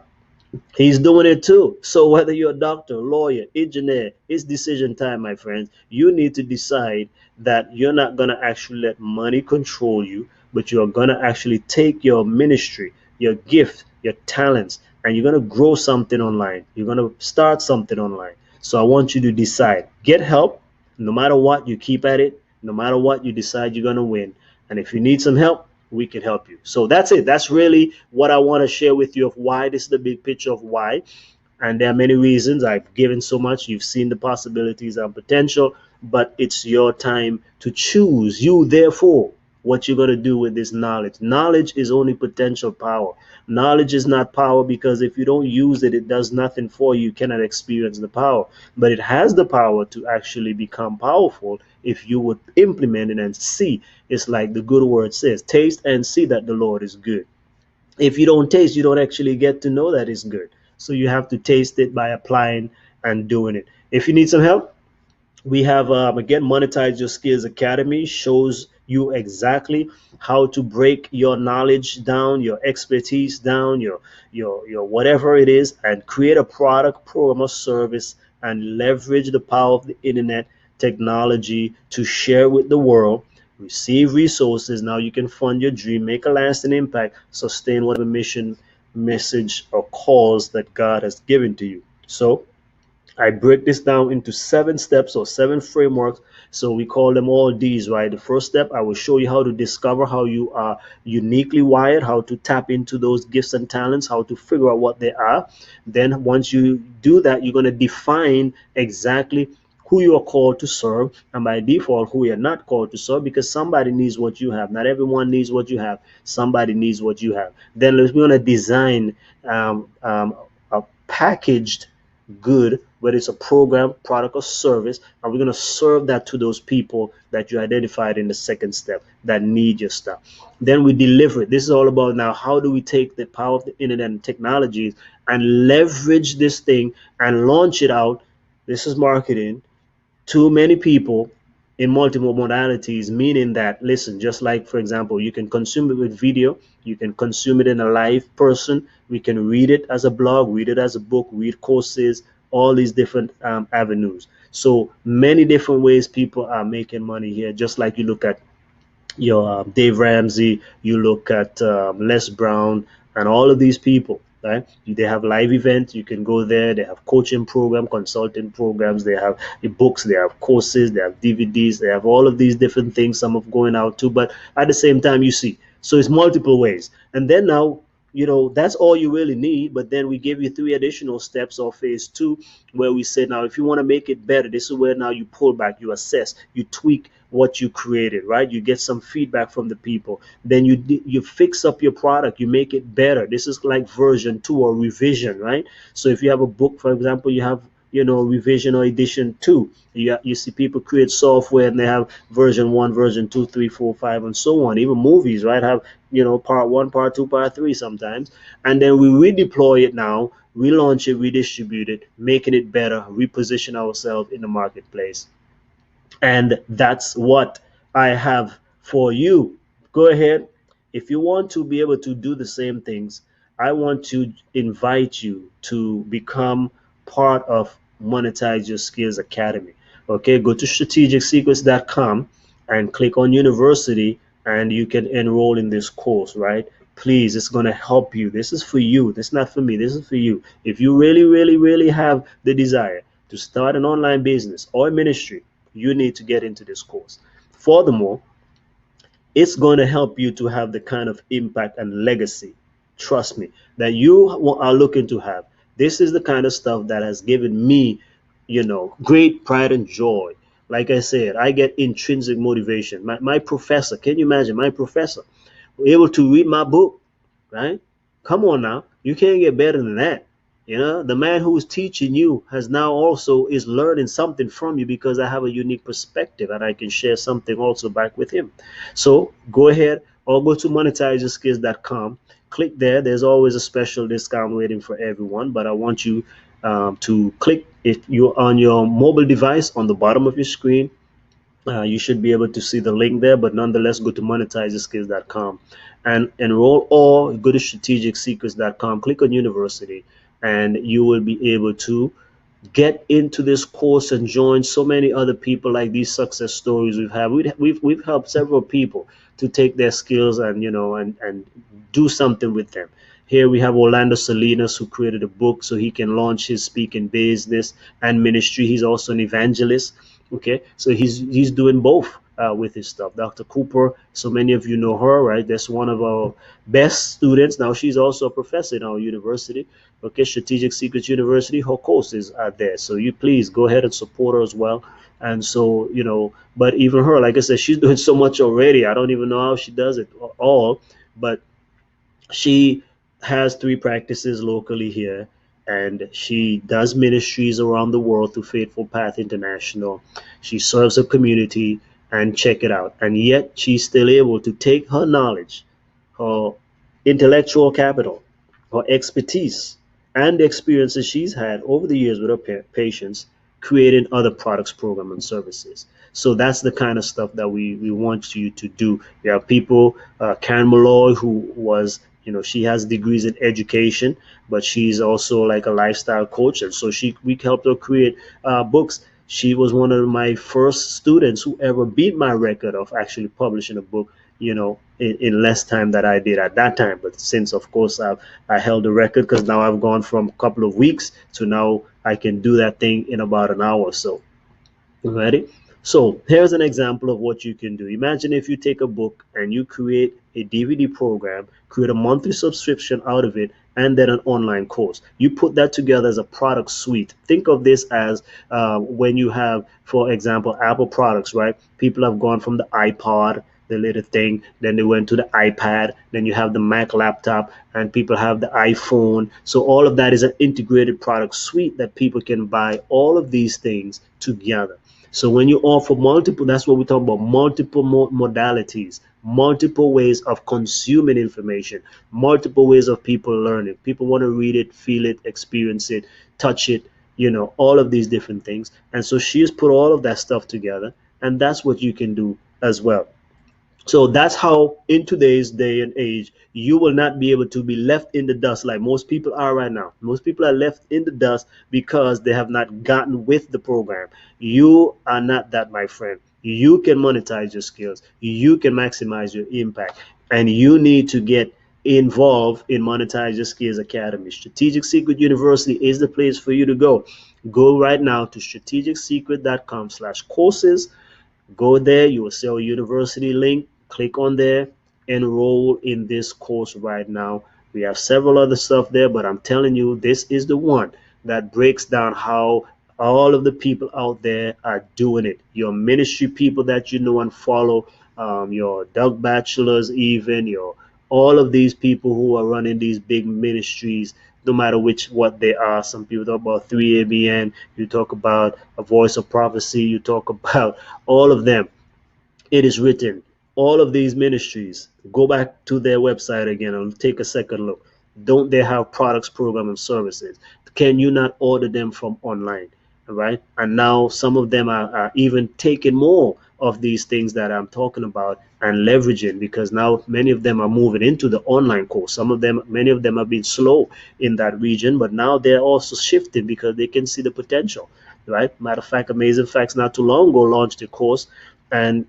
A: he's doing it too. So whether you're a doctor, lawyer, engineer, it's decision time, my friends. You need to decide that you're not going to actually let money control you, but you're going to actually take your ministry, your gift, your talents, and you're going to grow something online. You're going to start something online. So I want you to decide. Get help. No matter what, you keep at it. No matter what, you decide you're going to win. And if you need some help, we can help you. So that's it. That's really what I want to share with you of why. This is the big picture of why. And there are many reasons. I've given so much. You've seen the possibilities and potential, but it's your time to choose. You, therefore, what you're going to do with this knowledge. Knowledge is only potential power. Knowledge is not power, because if you don't use it, it does nothing for you. You cannot experience the power. But it has the power to actually become powerful if you would implement it and see. It's like the good word says, taste and see that the Lord is good. If you don't taste, you don't actually get to know that it's good. So you have to taste it by applying and doing it. If you need some help, we have again, Monetize Your Skills Academy shows you exactly how to break your knowledge down, your expertise down, your whatever it is, and create a product, program, or service, and leverage the power of the internet technology to share with the world. Receive resources. Now you can fund your dream, make a lasting impact, sustain whatever mission, message, or cause that God has given to you. So I break this down into 7 steps or 7 frameworks. So we call them all D's, right? The first step, I will show you how to discover how you are uniquely wired, how to tap into those gifts and talents, how to figure out what they are. Then once you do that, you're going to define exactly who you are called to serve, and by default, who you're not called to serve, because somebody needs what you have. Not everyone needs what you have. Somebody needs what you have. Then we're going to design a packaged good, whether it's a program, product, or service, and we're going to serve that to those people that you identified in the second step that need your stuff. Then we deliver it. This is all about now how do we take the power of the internet and technologies and leverage this thing and launch it out. This is marketing to many people in multiple modalities, meaning that, listen, just like, for example, you can consume it with video, you can consume it in a live person, we can read it as a blog, read it as a book, read courses, all these different avenues. So many different ways people are making money here, just like you look at your Dave Ramsey, you look at Les Brown, and all of these people. Right? They have live events. You can go there. They have coaching program, consulting programs. They have books. They have courses. They have DVDs. They have all of these different things. Some of going out too. But at the same time, you see, so it's multiple ways. And then now, that's all you really need. But then we give you 3 additional steps of phase 2, where we say, now if you want to make it better, this is where now you pull back, you assess, you tweak what you created, right? You get some feedback from the people. Then you fix up your product, you make it better. This is like version 2 or revision, right? So if you have a book, for example, you have revision or edition 2. You see people create software and they have version 1, version 2, 3, 4, 5, and so on. Even movies, right, have part 1, part 2, part 3 sometimes. And then we redeploy it now, relaunch it, redistribute it, making it better, reposition ourselves in the marketplace. And that's what I have for you. Go ahead. If you want to be able to do the same things, I want to invite you to become part of Monetize Your Skills Academy. Okay, go to strategicsecrets.com and click on university, and you can enroll in this course, right? Please, it's going to help you. This is for you. This is not for me. This is for you. If you really, really, really have the desire to start an online business or ministry, you need to get into this course. Furthermore, it's going to help you to have the kind of impact and legacy, trust me, that you are looking to have. This is the kind of stuff that has given me, great pride and joy. Like I said, I get intrinsic motivation. My professor, can you imagine? My professor able to read my book, right? Come on now, you can't get better than that. The man who is teaching you has now also is learning something from you, because I have a unique perspective and I can share something also back with him. So go ahead or go to monetizeyourskills.com. Click there. There's always a special discount waiting for everyone, but I want you to click. If you're on your mobile device, on the bottom of your screen, you should be able to see the link there, but nonetheless, go to monetizeyourskills.com and enroll, or go to strategicsecrets.com, click on university, and you will be able to get into this course and join so many other people. Like these success stories we've had, we've helped several people to take their skills and and do something with them. Here we have Orlando Salinas, who created a book so he can launch his speaking business and ministry. He's also an evangelist. Okay, so he's doing both with his stuff. Dr. Cooper, so many of you know her, right? That's one of our best students. Now she's also a professor in our university. Okay, Strategic Secrets University. Her courses are there, so you please go ahead and support her as well. And so but even her, like I said, she's doing so much already. I don't even know how she does it all, but she has 3 practices locally here, and she does ministries around the world through Faithful Path International. She serves her community, and check it out. And yet she's still able to take her knowledge, her intellectual capital, her expertise, and the experiences she's had over the years with her patients, creating other products, programs, and services. So that's the kind of stuff that we want you to do. We have people, Karen Malloy, who was, she has degrees in education, but she's also like a lifestyle coach. And so we helped her create books. She was one of my first students who ever beat my record of actually publishing a book, in less time that I did at that time. But since, of course, I held the record, because now I've gone from a couple of weeks to now I can do that thing in about an hour or so. Ready? So here's an example of what you can do. Imagine if you take a book and you create a DVD program, create a monthly subscription out of it, and then an online course. You put that together as a product suite. Think of this as when you have, for example, Apple products, right? People have gone from the iPod, the little thing, then they went to the iPad, then you have the Mac laptop, and people have the iPhone. So all of that is an integrated product suite that people can buy all of these things together. So when you offer multiple, that's what we talk about, multiple modalities, multiple ways of consuming information, multiple ways of people learning. People want to read it, feel it, experience it, touch it, all of these different things. And so she's put all of that stuff together, and that's what you can do as well. So that's how, in today's day and age, you will not be able to be left in the dust like most people are right now. Most people are left in the dust because they have not gotten with the program. You are not that, my friend. You can monetize your skills. You can maximize your impact. And you need to get involved in Monetize Your Skills Academy. Strategic Secret University is the place for you to go. Go right now to strategicsecret.com/courses. Go there, you will see our university link. Click on there, enroll in this course right now. We have several other stuff there, but I'm telling you, this is the one that breaks down how all of the people out there are doing it. Your ministry people that you know and follow, your Doug Bachelors, even your all of these people who are running these big ministries, no matter what they are. Some people talk about 3ABN, you talk about A Voice of Prophecy, you talk about all of them. It is written, all of these ministries, go back to their website again and take a second look. Don't they have products, programs, and services? Can you not order them from online? Right? And now some of them are even taking more of these things that I'm talking about and leveraging, because now many of them are moving into the online course. Many of them have been slow in that region, but now they're also shifting because they can see the potential. Right? Matter of fact, Amazing Facts not too long ago launched a course, and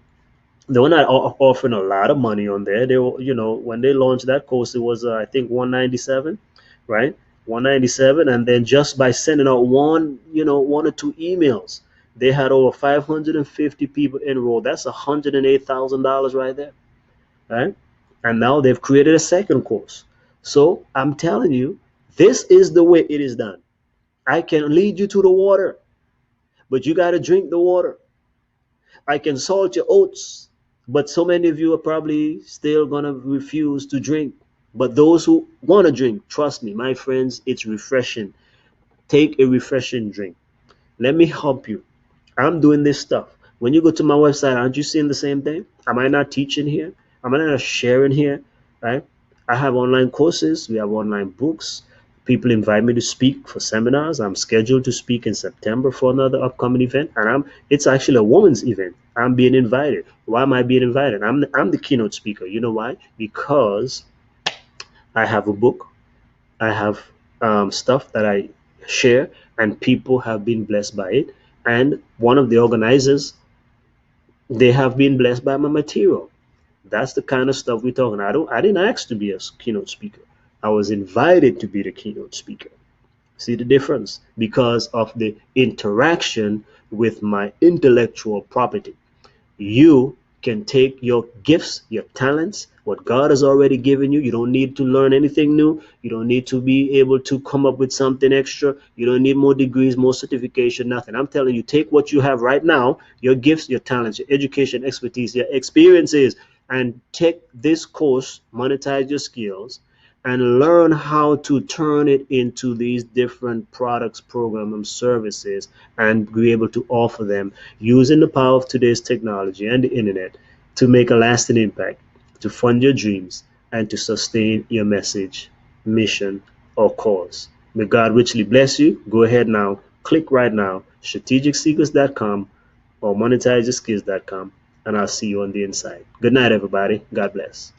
A: they were not offering a lot of money on there. They were, when they launched that course, it was I think 197, right? 197, and then just by sending out one or two emails, they had over 550 people enrolled. That's $108,000 right there, right? And now they've created a second course. So I'm telling you, this is the way it is done. I can lead you to the water, but you got to drink the water. I can salt your oats, but so many of you are probably still going to refuse to drink. But those who want to drink, trust me, my friends, it's refreshing. Take a refreshing drink. Let me help you. I'm doing this stuff. When you go to my website, aren't you seeing the same thing? Am I not teaching here? Am I not sharing here? Right? I have online courses. We have online books. People invite me to speak for seminars. I'm scheduled to speak in September for another upcoming event, and it's actually a woman's event. I'm being invited. Why am I being invited? I'm the keynote speaker. You know why? Because I have a book. I have stuff that I share, and people have been blessed by it. And one of the organizers, they have been blessed by my material. That's the kind of stuff we're talking. I didn't ask to be a keynote speaker. I was invited to be the keynote speaker. See the difference? Because of the interaction with my intellectual property. You can take your gifts, your talents, what God has already given you. You don't need to learn anything new. You don't need to be able to come up with something extra. You don't need more degrees, more certification, nothing. I'm telling you, take what you have right now, your gifts, your talents, your education, expertise, your experiences, and take this course, Monetize Your Skills, and learn how to turn it into these different products, programs, and services, and be able to offer them using the power of today's technology and the internet to make a lasting impact, to fund your dreams, and to sustain your message, mission, or cause. May God richly bless you. Go ahead now, click right now, strategicsecrets.com or monetizeyourskills.com, and I'll see you on the inside. Good night, everybody. God bless.